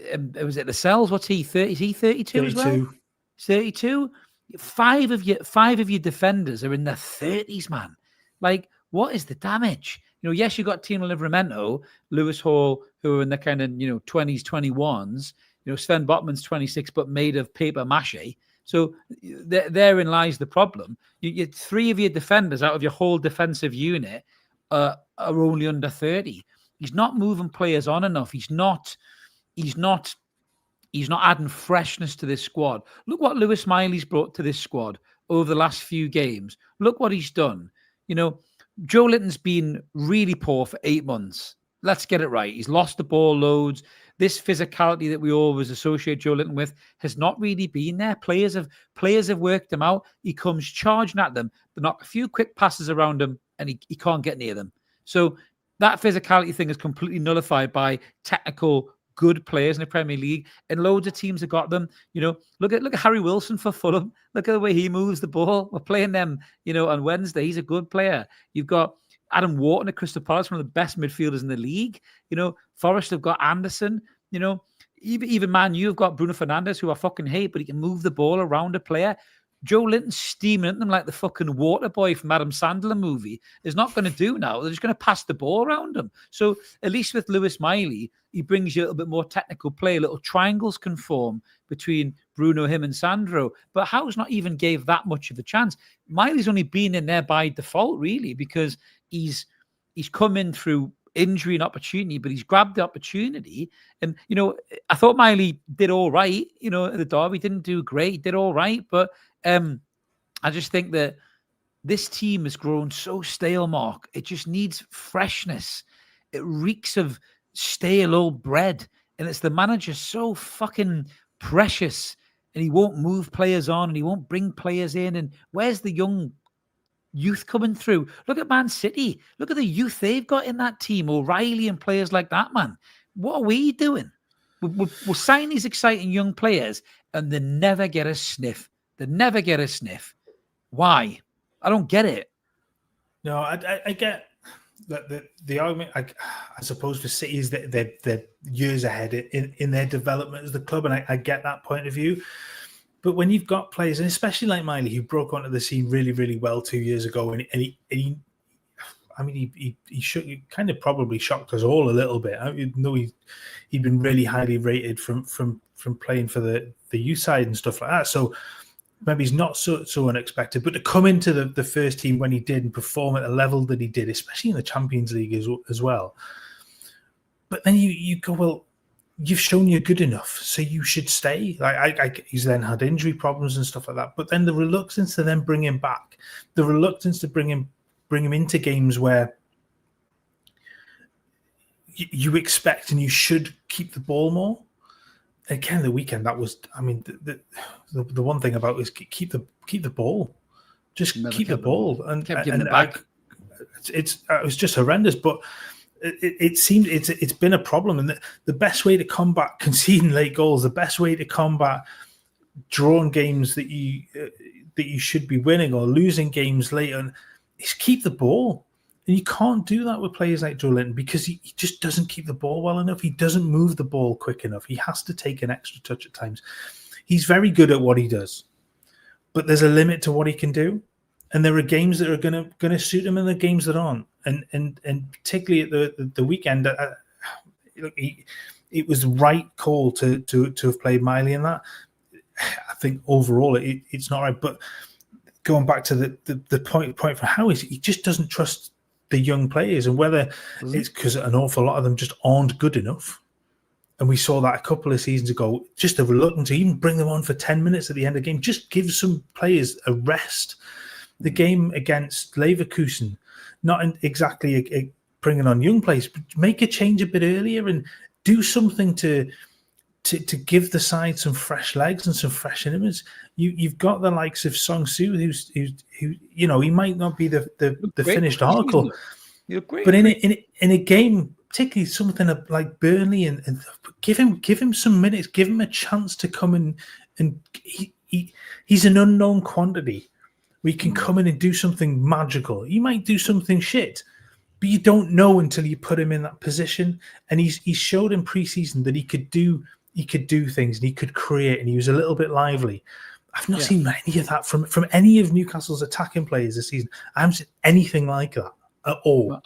was it Lascelles? What's he? 30? Is he 32 as well? 32. 5 of your defenders are in their 30s, man. Like, what is the damage? You know, yes, you got Tino Livramento, Lewis Hall, who are in the kind of, you know, 20s, 21s. You know, Sven Botman's 26, but made of paper mache. So therein lies the problem. You 3 of your defenders out of your whole defensive unit are only under 30. He's not moving players on enough. He's not adding freshness to this squad. Look what Lewis Miley's brought to this squad over the last few games. Look what he's done. You know, Joe Linton's been really poor for 8 months. Let's get it right. He's lost the ball loads. This physicality that we always associate Joe Linton with has not really been there. Players have worked him out. He comes charging at them, but knock a few quick passes around him, and he can't get near them. So that physicality thing is completely nullified by technical good players in the Premier League, and loads of teams have got them. You know, look at Harry Wilson for Fulham. Look at the way he moves the ball. We're playing them, you know, on Wednesday. He's a good player. You've got Adam Wharton at Crystal Palace, one of the best midfielders in the league. You know, Forest have got Anderson. You know, even Man U have got Bruno Fernandes, who I fucking hate, but he can move the ball around a player. Joe Linton's steaming at them like the fucking water boy from Adam Sandler movie is not going to do now. They're just going to pass the ball around him. So at least with Lewis Miley, he brings you a little bit more technical play. Little triangles can form between Bruno, him, and Sandro. But Howe's not even gave that much of a chance. Miley's only been in there by default, really, because he's come in through injury and opportunity, but he's grabbed the opportunity. And, I thought Miley did all right, at the Derby. Didn't do great, he did all right. But I just think that this team has grown so stale, Mark. It just needs freshness. It reeks of stale old bread. And it's the manager so fucking precious, and he won't move players on, and he won't bring players in. And where's the young youth coming through? Look at Man City. Look at the youth they've got in that team. O'Reilly and players like that, man. What are we doing? We'll sign these exciting young players, and they never get a sniff. They never get a sniff. Why? I don't get it. No, I get that the argument. I suppose for City is that they're years ahead in their development as the club, and I get that point of view. But when you've got players, and especially like Miley, who broke onto the scene really, really well 2 years ago, and he kind of probably shocked us all a little bit. I know he'd been really highly rated from playing for the youth side and stuff like that. So maybe he's not so unexpected. But to come into the first team when he did and perform at the level that he did, especially in the Champions League as well. But then you go, well, you've shown you're good enough, so you should stay. He's then had injury problems and stuff like that. But then the reluctance to then bring him back, the reluctance to bring him into games where you expect and you should keep the ball more. Again, the weekend, that was, I mean, the one thing about it is keep the ball, just keep the ball, and giving it back. It was just horrendous, but it seemed it's been a problem, and the best way to combat conceding late goals, the best way to combat drawing games that you should be winning or losing games late on is keep the ball. And you can't do that with players like Joe Linton because he just doesn't keep the ball well enough. He doesn't move the ball quick enough. He has to take an extra touch at times. He's very good at what he does, but there's a limit to what he can do. And there are games that are going to suit him, and there are games that aren't. And particularly at the weekend, it was the right call to have played Miley in that. I think overall it's not right. But going back to the point for Howe is he just doesn't trust the young players, and whether it's because an awful lot of them just aren't good enough. And we saw that a couple of seasons ago, just the reluctance to even bring them on for 10 minutes at the end of the game, just give some players a rest. The game against Leverkusen, not exactly bringing on young players, but make a change a bit earlier and do something to give the side some fresh legs and some fresh elements. You've got the likes of Song Soo, who he might not be the finished article, but in a game, particularly something like Burnley, and give him some minutes, give him a chance to come in, and he's an unknown quantity. We can come in and do something magical. He might do something shit, but you don't know until you put him in that position. And he showed in pre-season that he could do things and he could create, and he was a little bit lively. I've not seen any of that from any of Newcastle's attacking players this season. I haven't seen anything like that at all.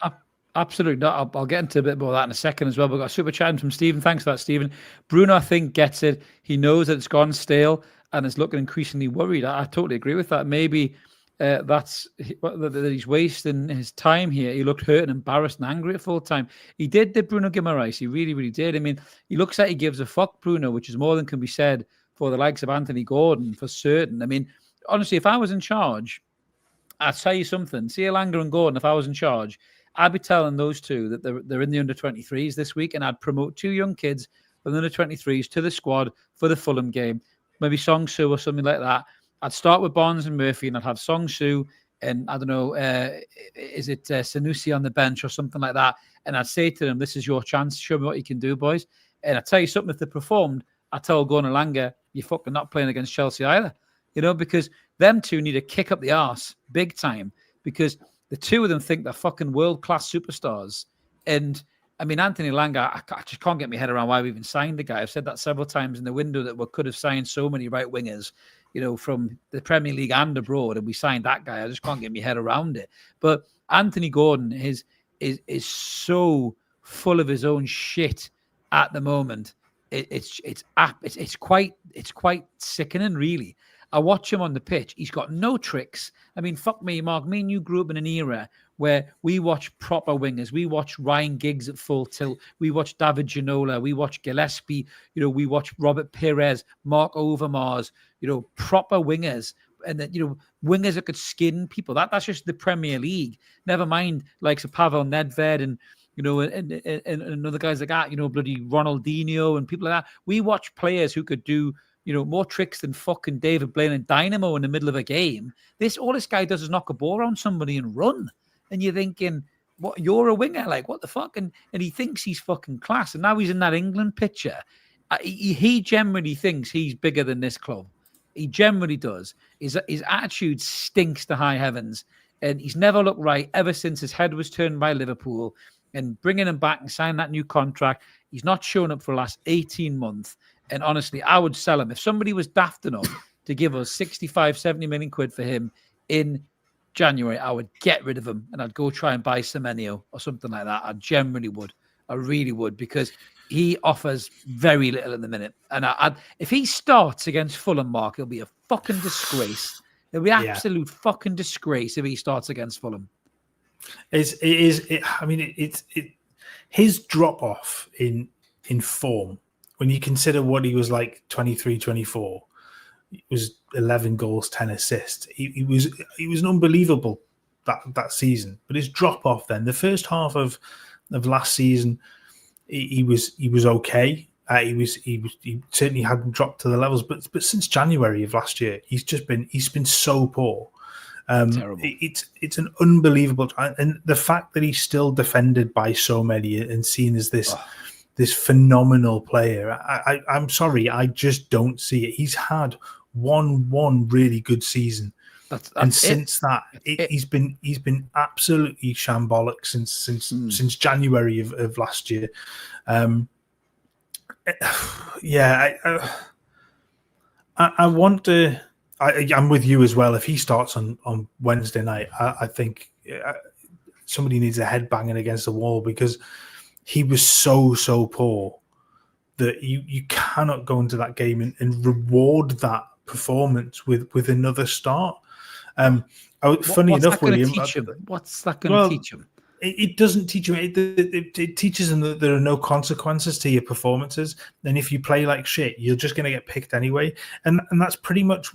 Absolutely not. I'll get into a bit more of that in a second as well. We've got a super chat from Stephen. Thanks for that, Stephen. Bruno, I think, gets it. He knows that it's gone stale and is looking increasingly worried. I totally agree with that. Maybe that he's wasting his time here. He looked hurt and embarrassed and angry at full time. He did Bruno Guimaraes. He really, really did. I mean, he looks like he gives a fuck, Bruno, which is more than can be said for the likes of Anthony Gordon, for certain. I mean, honestly, if I was in charge, I'd tell you something. See Elanga and Gordon, if I was in charge, I'd be telling those two that they're in the under-23s this week, and I'd promote two young kids from the under-23s to the squad for the Fulham game. Maybe Song Soo or something like that. I'd start with Barnes and Murphy, and I'd have Song Soo and, I don't know, is it Sanusi on the bench or something like that? And I'd say to them, this is your chance. Show me what you can do, boys. And I'd tell you something, if they performed, I'd tell Gordon Elanga, you're fucking not playing against Chelsea either. Because them two need a kick up the arse big time, because the two of them think they're fucking world-class superstars. And, I mean, Anthony Elanga, I just can't get my head around why we even signed the guy. I've said that several times in the window that we could have signed so many right wingers, from the Premier League and abroad, and we signed that guy. I just can't get my head around it. But Anthony Gordon is so full of his own shit at the moment. It's quite sickening, really. I watch him on the pitch. He's got no tricks. I mean, fuck me, Mark. Me and you grew up in an era where we watched proper wingers. We watched Ryan Giggs at full tilt. We watched David Ginola. We watched Gillespie. We watched Robert Perez, Mark Overmars, proper wingers. And that, wingers that could skin people. That's just the Premier League. Never mind likes of Pavel Nedved and, and other guys like that, bloody Ronaldinho and people like that. We watch players who could do, more tricks than fucking David Blaine and Dynamo in the middle of a game. All this guy does is knock a ball around somebody and run. And you're thinking, what? You're a winger? Like, what the fuck? And he thinks he's fucking class. And now he's in that England picture. He generally thinks he's bigger than this club. He generally does. His attitude stinks to high heavens. And he's never looked right ever since his head was turned by Liverpool. And bringing him back and signing that new contract, he's not shown up for the last 18 months. And honestly, I would sell him. If somebody was daft enough to give us 65, 70 million quid for him in January, I would get rid of him and I'd go try and buy Semenyo or something like that. I generally would. I really would, because he offers very little in the minute. And if he starts against Fulham, Mark, it'll be a fucking disgrace. It'll be absolute fucking disgrace if he starts against Fulham. His drop off in form, when you consider what he was like 23, 24, it was 11 goals, 10 assists. He was an unbelievable that season. But his drop off then, the first half of last season, he was okay. He certainly hadn't dropped to the levels, but since January of last year, he's been so poor. Terrible. It's an unbelievable, and the fact that he's still defended by so many and seen as this phenomenal player. I'm sorry, I just don't see it. He's had one really good season, and since that, he's been absolutely shambolic since January of last year. I want to. I'm with you as well. If he starts on Wednesday night, I think somebody needs a head banging against the wall, because he was so poor that you cannot go into that game and reward that performance with another start. Funny enough, William, what's that going to teach him? It doesn't teach him. It teaches him that there are no consequences to your performances. And if you play like shit, you're just going to get picked anyway. And that's pretty much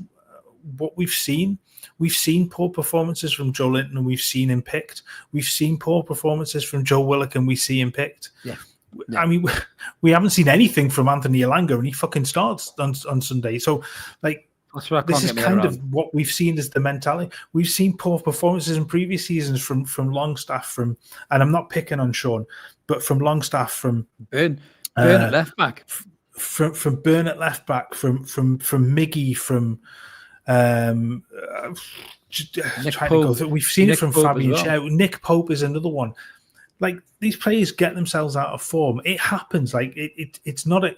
what we've seen. We've seen poor performances from Joe Linton and we've seen him picked. We've seen poor performances from Joe Willock and we see him picked. Yeah. I mean, we haven't seen anything from Anthony Elanga, and he fucking starts on Sunday. So, like, this is kind of what we've seen as the mentality. We've seen poor performances in previous seasons from Longstaff, and I'm not picking on Sean, but from Longstaff, from Burn at left back, from Burn at left back, from Miggy, from we've seen it from Fabian Schär. Nick Pope is another one. Like, these players get themselves out of form. It happens. Like, it's not a.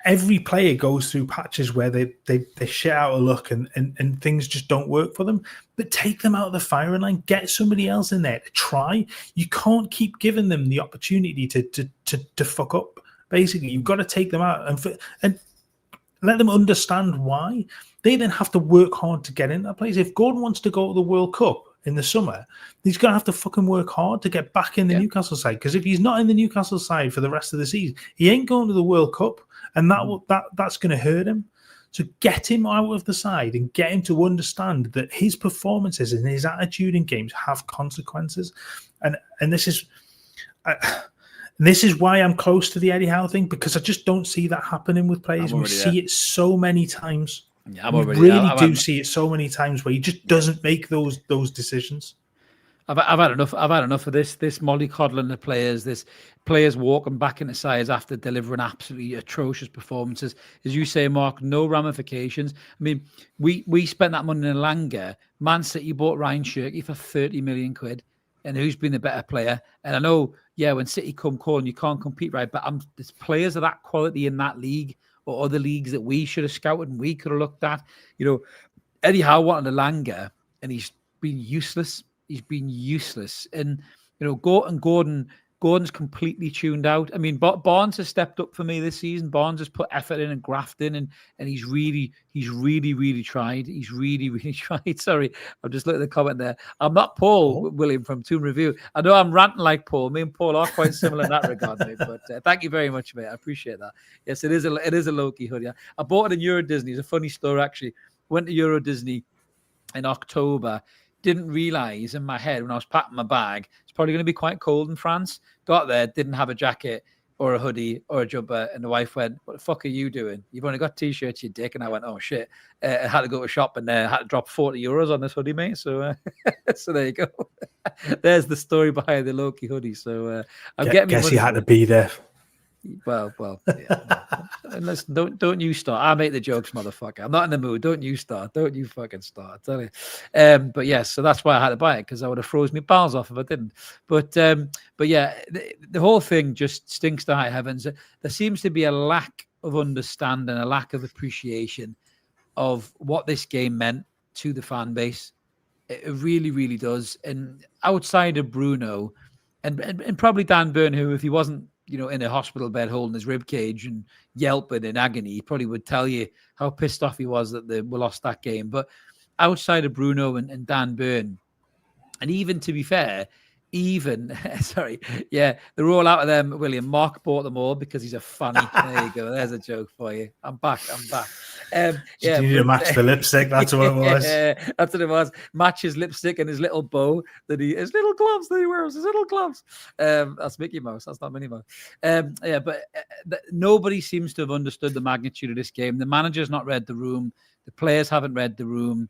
Every player goes through patches where they shit out a look and things just don't work for them. But take them out of the firing line. Get somebody else in there to try. You can't keep giving them the opportunity to fuck up. Basically, you've got to take them out and let them understand why. They then have to work hard to get in that place. If Gordon wants to go to the World Cup in the summer, he's going to have to fucking work hard to get back in the Newcastle side. Because if he's not in the Newcastle side for the rest of the season, he ain't going to the World Cup, and that's going to hurt him. So get him out of the side and get him to understand that his performances and his attitude in games have consequences. And this is why I'm close to the Eddie Howe thing, because I just don't see that happening with players. We see it so many times. Yeah, we really do see it so many times where he just doesn't make those decisions. I've had enough. I've had enough of this mollycoddling the players. This players walking back into sides after delivering absolutely atrocious performances. As you say, Mark, no ramifications. I mean, we spent that money in Elanga. Man City bought Ryan Shirky for 30 million quid, and who's been the better player? And I know, when City come calling, you can't compete, right? But there's players of that quality in that league or other leagues that we should have scouted and we could have looked at. Eddie Howe wanted Elanga, and he's been useless. He's been useless. And, Gordon Gordon's completely tuned out. I mean, Barnes has stepped up for me this season. Barnes has put effort in and graft in, and he's really tried. He's really tried. Sorry, I'm just looking at the comment there. I'm not Paul William from Toon Review. I know I'm ranting like Paul. Me and Paul are quite similar in that regard, mate. But thank you very much, mate. I appreciate that. Yes, it is a Loki hoodie. I bought it in Euro Disney. It's a funny story, actually. Went to Euro Disney in October. Didn't realize in my head when I was packing my bag, it's probably going to be quite cold in France. Got there, didn't have a jacket or a hoodie or a jumper. And the wife went, "What the fuck are you doing? You've only got t-shirts, you dick." And I went, "Oh shit." I had to go to a shop and had to drop 40 euros on this hoodie, mate. So so there you go. There's the story behind the Loki hoodie. So I'm getting. Guess you had to be there. Well, yeah. Listen, don't you start. I make the jokes, motherfucker. I'm not in the mood. Don't you start. Don't you fucking start. I tell you. But yes, so that's why I had to buy it, because I would have froze my balls off if I didn't. But yeah, the whole thing just stinks to high heavens. There seems to be a lack of understanding, a lack of appreciation of what this game meant to the fan base. It really, really does. And outside of Bruno, and probably Dan Burn, who, if he wasn't, in a hospital bed holding his rib cage and yelping in agony, he probably would tell you how pissed off he was that we lost that game. But outside of Bruno and Dan Burn, and even, to be fair, they're all out of them, William. Mark bought them all because he's a fanny. There you go. There's a joke for you. I'm back. You need to match the lipstick. That's what it was. Yeah, that's what it was. Match his lipstick and his little bow his little gloves that he wears. His little gloves. That's Mickey Mouse. That's not Minnie Mouse. But nobody seems to have understood the magnitude of this game. The manager's not read the room. The players haven't read the room.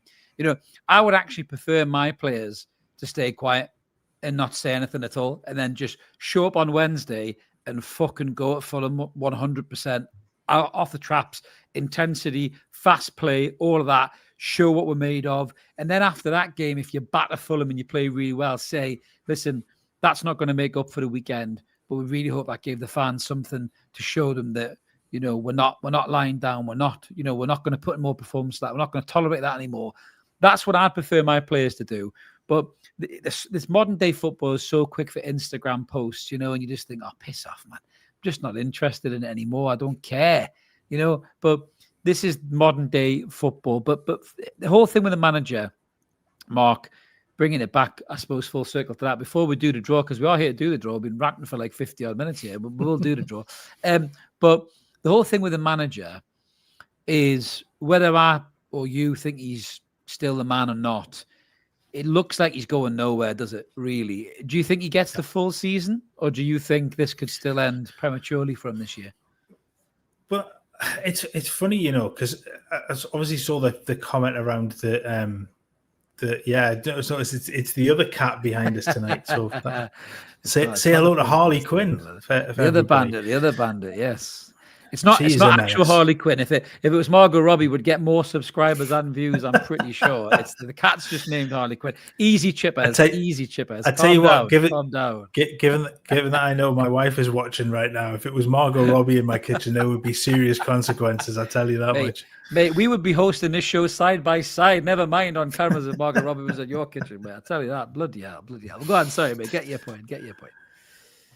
I would actually prefer my players to stay quiet and not say anything at all, and then just show up on Wednesday and fucking go at Fulham 100% off the traps, intensity, fast play, all of that. Show what we're made of, and then after that game, if you batter Fulham and you play really well, say, "Listen, that's not going to make up for the weekend, but we really hope that gave the fans something to show them that we're not lying down, we're not going to put in more performance, that we're not going to tolerate that anymore." That's what I'd prefer my players to do. But this modern day football is so quick for Instagram posts, and you just think, "Oh, piss off, man. I'm just not interested in it anymore. I don't care," But this is modern day football. But the whole thing with the manager, Mark, bringing it back, I suppose, full circle to that, before we do the draw, because we are here to do the draw. We've been ranting for like 50 odd minutes here, but we'll do the draw. But the whole thing with the manager is, whether I or you think he's still the man or not, it looks like he's going nowhere, does it, really? Do you think he gets the full season, or do you think this could still end prematurely for him this year? Well, it's funny, because I obviously saw the comment around so it's the other cat behind us tonight. So say hello to Harley Quinn. The other bandit, yes. It's not actual Harley Quinn. If it was Margot Robbie, would get more subscribers and views, I'm pretty sure. It's the cat's just named Harley Quinn. Easy chippers. I tell you what, given that I know my wife is watching right now, if it was Margot Robbie in my kitchen, there would be serious consequences. I tell you that much. Mate, we would be hosting this show side by side. Never mind on cameras if Margot Robbie was in your kitchen, mate. I tell you that. Bloody hell. Go on, sorry, mate. Get your point.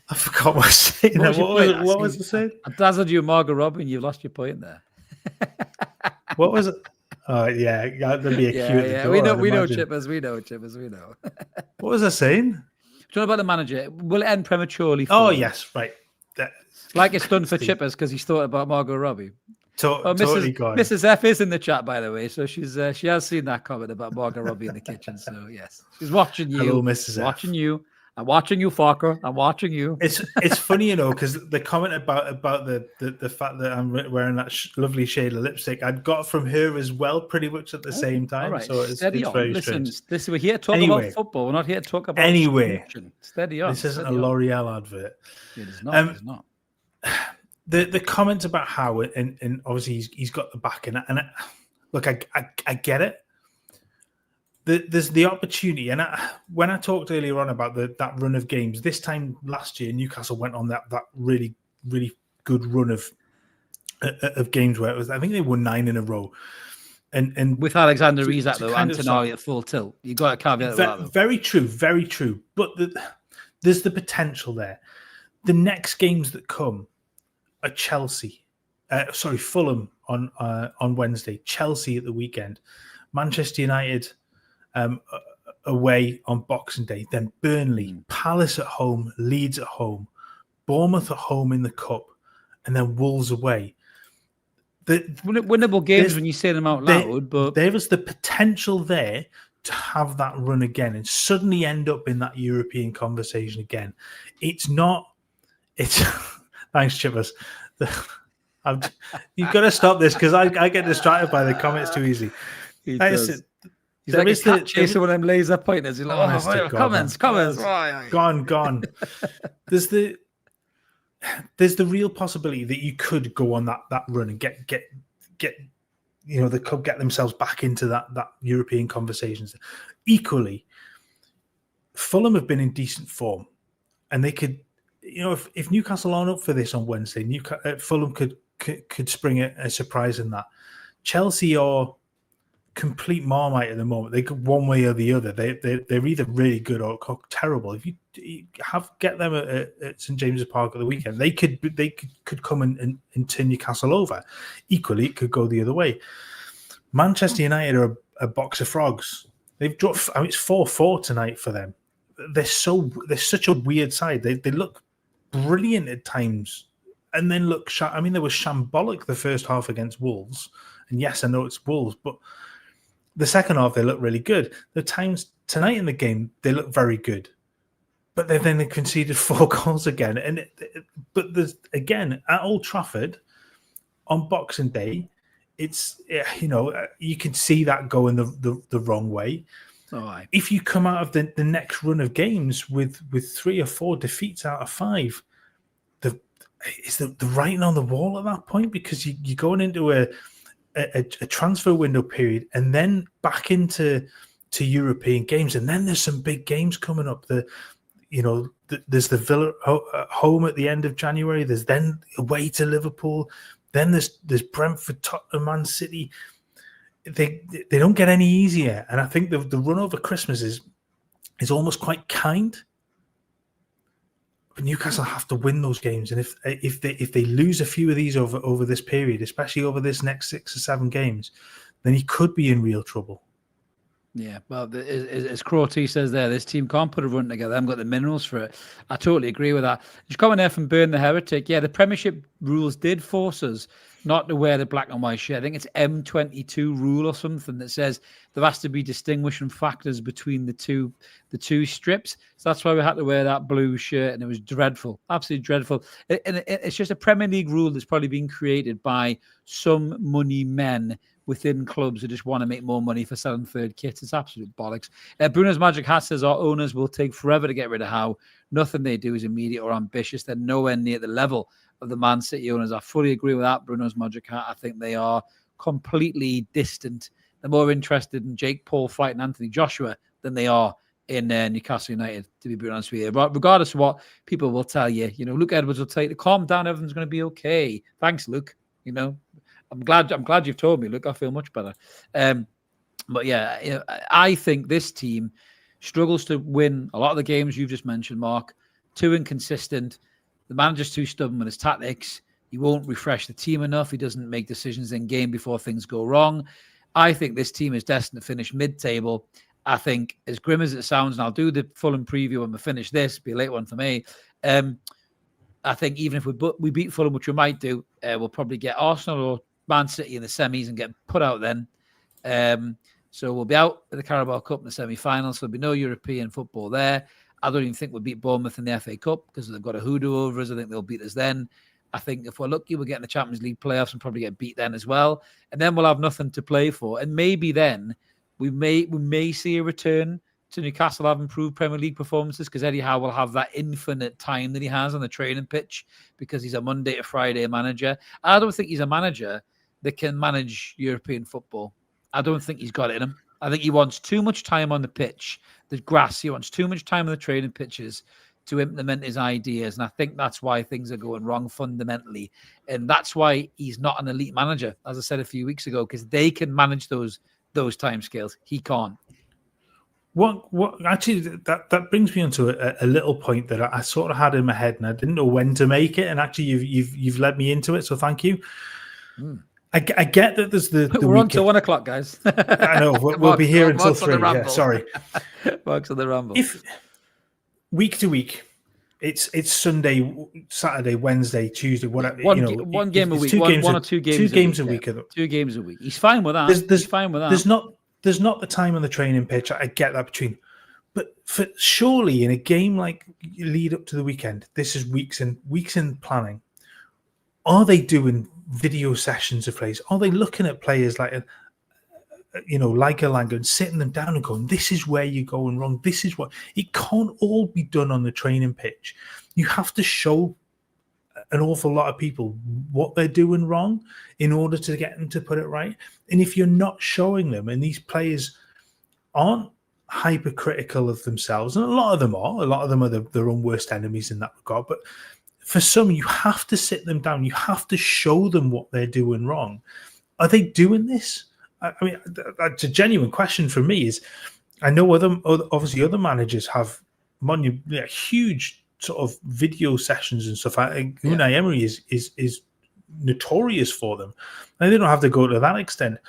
I forgot what I was saying. What was I saying? I dazzled you, Margot Robbie, and you lost your point there. What was it? Oh, yeah. There'd be a queue at the door, we know, Chippers. We know. What was I saying? Talking about the manager. Will it end prematurely? Yes, right. Like it's done for Chippers because he's thought about Margot Robbie. Totally gone. Mrs. F is in the chat, by the way, so she has seen that comment about Margot Robbie in the kitchen. So yes, she's watching you. Hello, Mrs. F. Watching you. I'm watching you, Farker. I'm watching you. It's funny, because the comment about the fact that I'm wearing that lovely shade of lipstick, I'd got from her as well, pretty much at the same time. Right. So it's very strange. We're here to talk about football. We're not here to talk about steady on. This isn't a L'Oreal advert. It is not. It's not. The comments about Howe, and obviously he's got the back, and look, I get it. There's the opportunity, and when I talked earlier on about that run of games, this time last year Newcastle went on that really, really good run of games where it was, I think they won 9 in a row, and with Alexander Isak though, Antonelli at full tilt, you got a caveat. Very true, very true. But there's the potential there, The next games that come are Fulham on Wednesday, Chelsea at the weekend, Manchester United away on Boxing Day, then Burnley, Palace at home, Leeds at home, Bournemouth at home in the Cup, and then Wolves away. Winnable games when you say them out loud, but there is the potential there to have that run again and suddenly end up in that European conversation again. It's thanks, Chippers. You've got to stop this because I get distracted by the comments too easy. He does. He's like a cat chaser when I'm laser pointers. He's like, comments. Gone. There's the real possibility that you could go on that run and get the club get themselves back into that European conversations. Equally, Fulham have been in decent form, and they could, if Newcastle aren't up for this on Wednesday, Fulham could spring a surprise in that. Chelsea are complete Marmite at the moment. They go one way or the other. They're either really good or terrible. If you get them at St James's Park at the weekend, they could come and turn Newcastle over. Equally, it could go the other way. Manchester United are a box of frogs. They've dropped. It's 4-4 tonight for them. They're such a weird side. They look brilliant at times, and then look. They were shambolic the first half against Wolves, and yes, I know it's Wolves, but the second half, they look really good. The times tonight in the game, they look very good. But then they conceded 4 goals again. But there's, again, at Old Trafford, on Boxing Day, it's, you can see that going the wrong way. Right. If you come out of the next run of games with 3 or 4 defeats out of 5, is the writing on the wall at that point? Because you're going into a transfer window period and then back into European games, and then there's some big games coming up. There's the Villa home at the end of January. There's then away to Liverpool. Then there's Brentford, Tottenham, Man City. They don't get any easier, and I think the run over Christmas is almost quite kind. But Newcastle have to win those games, and if they lose a few of these over this period, especially over this next 6 or 7 games, then he could be in real trouble. Yeah, well, as Crotty says there, this team can't put a run together. They haven't got the minerals for it. I totally agree with that. Just coming there from Burn the Heretic. Yeah, the Premiership rules did force us not to wear the black and white shirt. I think it's M22 rule or something that says there has to be distinguishing factors between the two strips. So that's why we had to wear that blue shirt, and it was dreadful, absolutely dreadful. And it's just a Premier League rule that's probably been created by some money men within clubs who just want to make more money for selling third kits. It's absolute bollocks. Bruno's Magic Hat says our owners will take forever to get rid of Howe. Nothing they do is immediate or ambitious. They're nowhere near the level of the Man City owners. I fully agree with that, Bruno's Magic Hat. I think they are completely distant. They're more interested in Jake Paul fighting Anthony Joshua than they are in Newcastle United, to be brutally honest with you. But regardless of what people will tell you, Luke Edwards will tell you to calm down. Everything's going to be okay. Thanks, Luke. I'm glad you've told me. Look, I feel much better. But yeah, I think this team struggles to win a lot of the games you've just mentioned, Mark. Too inconsistent. The manager's too stubborn with his tactics. He won't refresh the team enough. He doesn't make decisions in game before things go wrong. I think this team is destined to finish mid-table. I think, as grim as it sounds, and I'll do the Fulham preview when we finish this, be a late one for me. I think even if we beat Fulham, which we might do, we'll probably get Arsenal or Man City in the semis and get put out then. So we'll be out at the Carabao Cup in the semi-finals. So there'll be no European football there. I don't even think we'll beat Bournemouth in the FA Cup because they've got a hoodoo over us. I think they'll beat us then. I think if we're lucky, we'll get in the Champions League playoffs and probably get beat then as well. And then we'll have nothing to play for. And maybe then we may see a return to Newcastle have improved Premier League performances because Eddie Howe will have that infinite time that he has on the training pitch because he's a Monday to Friday manager. I don't think he's a manager that can manage European football. I don't think he's got it in him. I think he wants too much time on the pitch, the grass. He wants too much time on the training pitches to implement his ideas. And I think that's why things are going wrong fundamentally. And that's why he's not an elite manager, as I said a few weeks ago, because they can manage those time scales. He can't. What actually that brings me onto a little point that I sort of had in my head, and I didn't know when to make it. And actually, you've led me into it, so thank you. I get that there's the We're on till 1 o'clock, guys. I know we'll be here until 3. Yeah, sorry. Marks on the ramble. If week to week, it's Sunday, Saturday, Wednesday, Tuesday, whatever. One game a week, two games a week. 2 games a week. He's fine with that. He's fine with that. There's not the time on the training pitch. I get that between, but surely in a game like lead up to the weekend, this is weeks in planning. Are they doing video sessions of players? Are they looking at players like Langa and sitting them down and going, this is where you're going wrong. This is what it can't all be done on the training pitch. You have to show an awful lot of people what they're doing wrong in order to get them to put it right. And if you're not showing them, and these players aren't hypercritical of themselves, and a lot of them are their own worst enemies in that regard, but for some, you have to sit them down. You have to show them what they're doing wrong. Are they doing this? I mean, that's a genuine question for me. Is I know other managers have huge sort of video sessions and stuff. Unai Emery is notorious for them, and they don't have to go to that extent.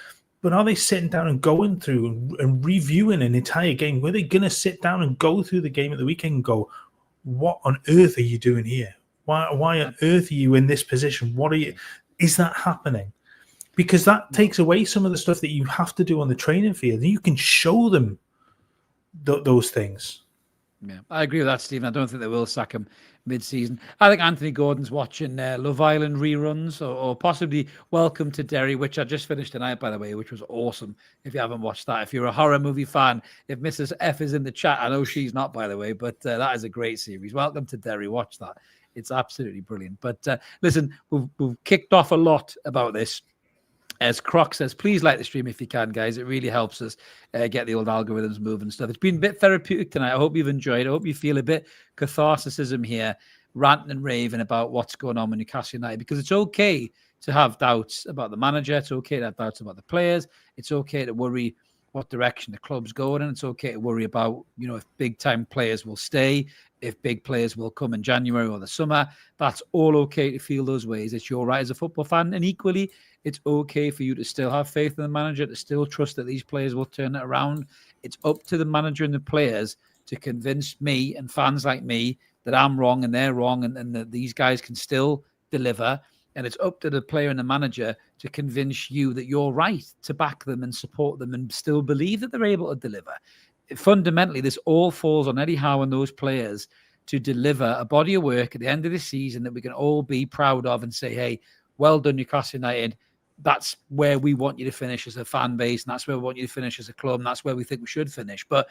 But are they sitting down and going through and reviewing an entire game? Were they going to sit down and go through the game at the weekend and go, "What on earth are you doing here? Why on earth are you in this position? What are you?" Is that happening? Because that takes away some of the stuff that you have to do on the training field. And you can show them those things. Yeah, I agree with that, Stephen. I don't think they will sack him mid-season. I think Anthony Gordon's watching Love Island reruns or possibly Welcome to Derry, which I just finished tonight, by the way, which was awesome. If you haven't watched that, if you're a horror movie fan, if Mrs. F is in the chat, I know she's not, by the way, but that is a great series. Welcome to Derry. Watch that. It's absolutely brilliant. But listen, we've kicked off a lot about this. As Croc says, please like the stream if you can, guys. It really helps us get the old algorithms moving and stuff. It's been a bit therapeutic tonight. I hope you've enjoyed it. I hope you feel a bit catharsicism here, ranting and raving about what's going on with Newcastle United, because it's okay to have doubts about the manager. It's okay to have doubts about the players. It's okay to worry what direction the club's going, and it's okay to worry about, if big-time players will stay, if big players will come in January or the summer. That's all okay to feel those ways. It's your right as a football fan, and equally, it's okay for you to still have faith in the manager, to still trust that these players will turn it around. It's up to the manager and the players to convince me and fans like me that I'm wrong and they're wrong, and that these guys can still deliver. And it's up to the player and the manager to convince you that you're right, to back them and support them and still believe that they're able to deliver. Fundamentally, this all falls on Eddie Howe and those players to deliver a body of work at the end of the season that we can all be proud of and say, hey, well done, Newcastle United. That's where we want you to finish as a fan base, and that's where we want you to finish as a club, and that's where we think we should finish. But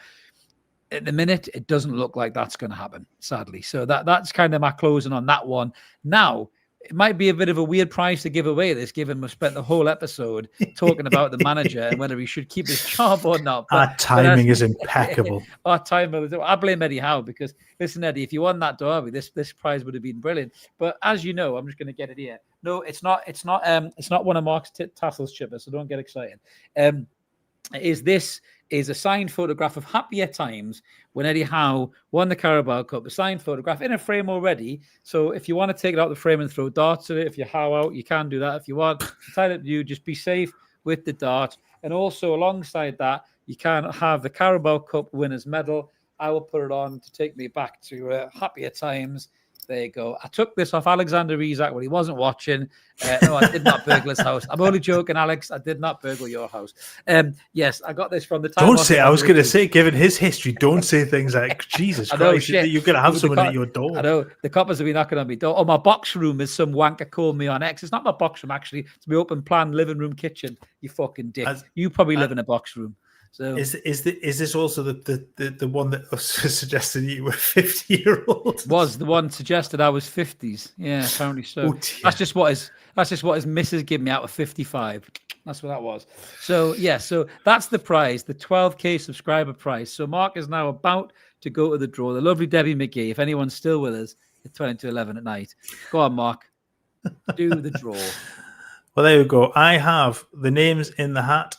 at the minute, it doesn't look like that's going to happen, sadly. So that's kind of my closing on that one. Now, it might be a bit of a weird prize to give away this, given we spent the whole episode talking about the manager and whether he should keep his job or not. Our timing is impeccable. Our timing. I blame Eddie Howe because, listen, Eddie, if you won that derby, this prize would have been brilliant. But as you know, I'm just going to get it here. No, it's not one of Mark's tassels, Chipper, so don't get excited. This is a signed photograph of happier times when Eddie Howe won the Carabao Cup, a signed photograph in a frame already. So if you want to take it out the frame and throw darts at it, if you're Howe out, you can do that. If you want, entirely up to you. Just be safe with the dart. And also alongside that, you can have the Carabao Cup winner's medal. I will put it on to take me back to happier times. There you go. I took this off Alexander Isak when he wasn't watching. No, I did not burgle his house. I'm only joking, Alex. I did not burgle your house. Yes, I got this from the time. Don't say, I was going to say, given his history, don't say things like, Jesus Christ, you're going to have someone at your door. I know. The coppers will be knocking on my door. Oh, my box room is some wanker called me on X. It's not my box room, actually. It's my open plan living room kitchen. You fucking dick. You probably live in a box room. So is this also the one that was suggested you were 50-year-old? Was the one suggested I was 50s? Yeah, apparently so. Oh, that's just what his missus gave me out of 55. That's what that was. So yeah, so that's the prize, the 12K subscriber prize. So Mark is now about to go to the draw. The lovely Debbie McGee. If anyone's still with us, it's 20 to 11 at night. Go on, Mark. Do the draw. Well, there you go. I have the names in the hat.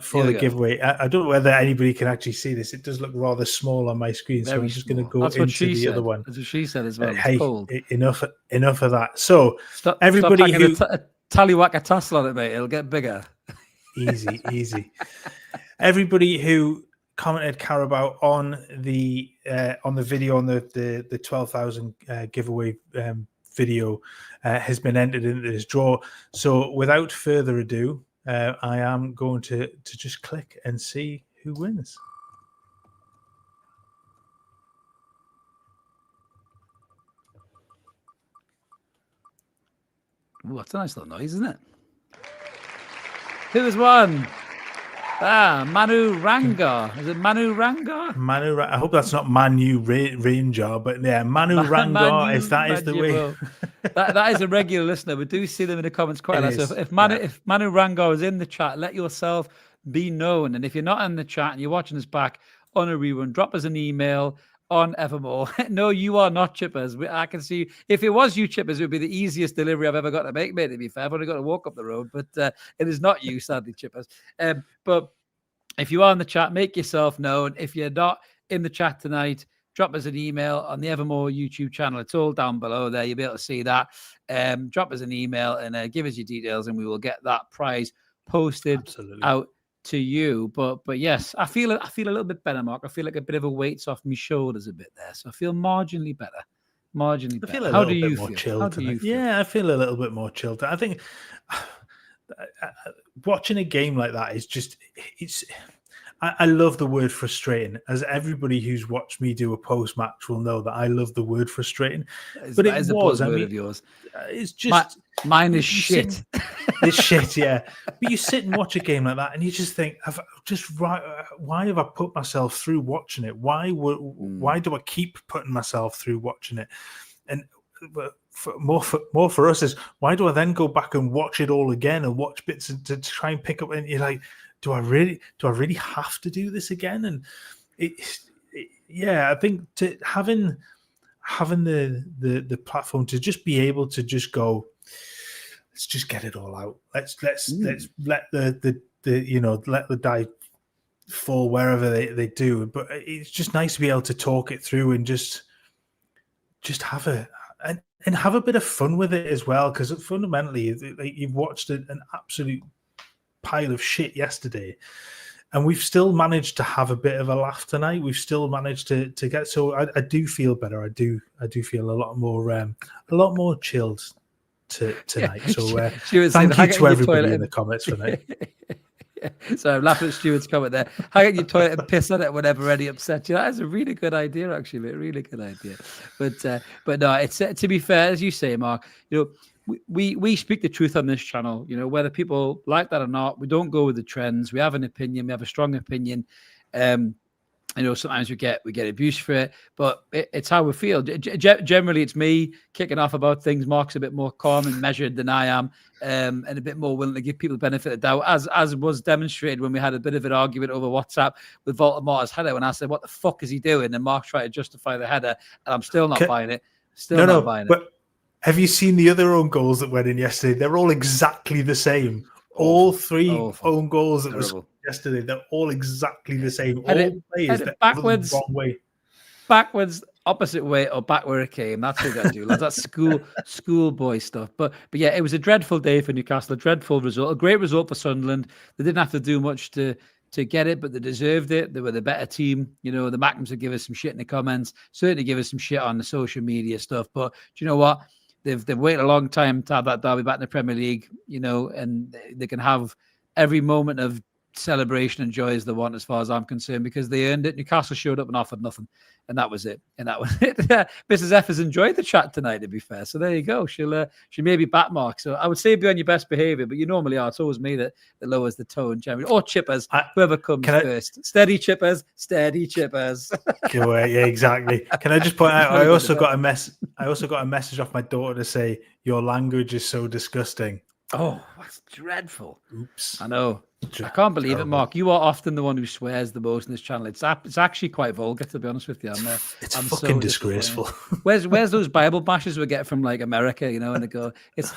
for the giveaway. I don't know whether anybody can actually see this. It does look rather small on my screen, so I'm just going to go into the other one. That's what she said as well. Hey, cold. enough of that. So stop everybody who a tallywhack a tassel on it, mate. It'll get bigger. Easy. Everybody who commented Carabao on the video on the 12,000 giveaway video has been entered into this draw. So without further ado, I am going to just click and see who wins. Ooh, that's a nice little noise, isn't it? Who has won? Manu Rangar. Is it Manu Rangar? I hope that's not Manu Rangar, but yeah, Manu Rangar. If that is the way, that is a regular listener. We do see them in the comments quite a lot. So if Manu Rangar is in the chat, let yourself be known. And if you're not in the chat and you're watching us back on a rerun, drop us an email on Evermore. No, you are not Chippers. I can see if it was you, Chippers, it would be the easiest delivery I've ever got to make, mate, to be fair. I've only got to walk up the road, but it is not you, sadly, Chippers. But if you are in the chat, make yourself known. If you're not in the chat tonight, drop us an email on the Evermore YouTube channel. It's all down below there. You'll be able to see that. Drop us an email and give us your details, and we will get that prize posted out to you. But yes, I feel a little bit better, Mark. I feel like a bit of a weight's off my shoulders a bit there, so I feel marginally better. I feel a little bit more chilled. Yeah, I feel a little bit more chilled. I think watching a game like that is just I love the word frustrating. As everybody who's watched me do a post match will know that I love the word frustrating. But it was, I mean, of yours. It's just mine is shit. It's shit, yeah. But you sit and watch a game like that, and you just think, why have I put myself through watching it? Why do I keep putting myself through watching it? And more for us is, why do I then go back and watch it all again and watch bits to try and pick up? And you're like, do I really have to do this again? And I think having the platform to just be able to just go, let's just get it all out. Let's let let the die fall wherever they do. But it's just nice to be able to talk it through and just have a bit of fun with it as well. Because fundamentally, you've watched an absolute pile of shit yesterday, and we've still managed to have a bit of a laugh tonight. We've still managed to get, so I do feel better. I do feel a lot more chilled tonight. So thank you to everybody in the comments for that. So I'm laughing at Stuart's comment there. Hang out your toilet and piss on it whenever any upset you. That is a really good idea, actually. A really good idea. But no, it's to be fair, as you say, Mark. We speak the truth on this channel. Whether people like that or not, we don't go with the trends. We have an opinion. We have a strong opinion. Sometimes we get abuse for it, but it's how we feel. Generally, it's me kicking off about things. Mark's a bit more calm and measured than I am, and a bit more willing to give people the benefit of the doubt, as was demonstrated when we had a bit of an argument over WhatsApp with Voldemort's header. When I said, "What the fuck is he doing?" and Mark tried to justify the header, and I'm still not buying it. Not buying it. Have you seen the other own goals that went in yesterday? They're all exactly the same. All three own goals that was yesterday, they're all exactly the same. All plays backwards, the wrong way. Backwards, opposite way, or back where it came. That's what you got to do. That's schoolboy stuff. But yeah, it was a dreadful day for Newcastle. A dreadful result. A great result for Sunderland. They didn't have to do much to get it, but they deserved it. They were the better team. The Mackems would give us some shit in the comments. Certainly give us some shit on the social media stuff. But do you know what? They've waited a long time to have that derby back in the Premier League, and they can have every moment of celebration and joy as they want, as far as I'm concerned, because they earned it. Newcastle showed up and offered nothing, and that was it. Mrs. F has enjoyed the chat tonight, to be fair. So there you go. She may be back, Mark. So I would say be on your best behaviour, but you normally are. It's always me that lowers the tone, generally. Or Chippers, whoever comes first. Steady Chippers. Yeah, exactly. Can I just point out? I also got a message off my daughter to say your language is so disgusting. Oh, that's dreadful. Oops. I know. I can't believe it, Mark. You are often the one who swears the most in this channel. It's actually quite vulgar, to be honest with you. It's I'm fucking so disgraceful. Where's those Bible bashes we get from like America, you know? And they go, it's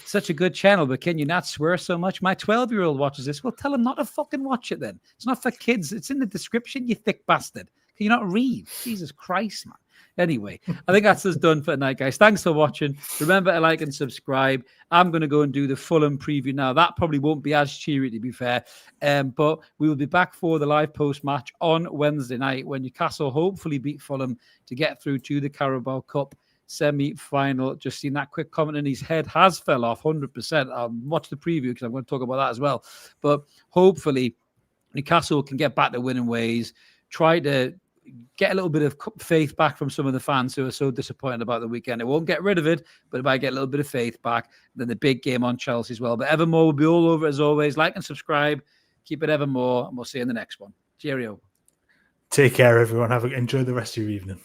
such a good channel, but can you not swear so much? My 12-year-old watches this. Well, tell him not to fucking watch it then. It's not for kids. It's in the description, you thick bastard. Can you not read? Jesus Christ, man. Anyway, I think that's us done for tonight, guys. Thanks for watching. Remember to like and subscribe. I'm going to go and do the Fulham preview now. That probably won't be as cheery, to be fair. But we will be back for the live post-match on Wednesday night when Newcastle hopefully beat Fulham to get through to the Carabao Cup semi-final. Just seen that quick comment in his head has fell off 100%. I'll watch the preview because I'm going to talk about that as well. But hopefully Newcastle can get back to winning ways, try to get a little bit of faith back from some of the fans who are so disappointed about the weekend. It won't get rid of it, but it might get a little bit of faith back. Then the big game on Chelsea as well. But Evermore will be all over as always. Like and subscribe. Keep it Evermore, and we'll see you in the next one. Cheerio. Take care, everyone. Enjoy the rest of your evening.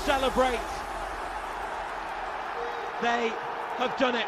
Celebrate. They have done it.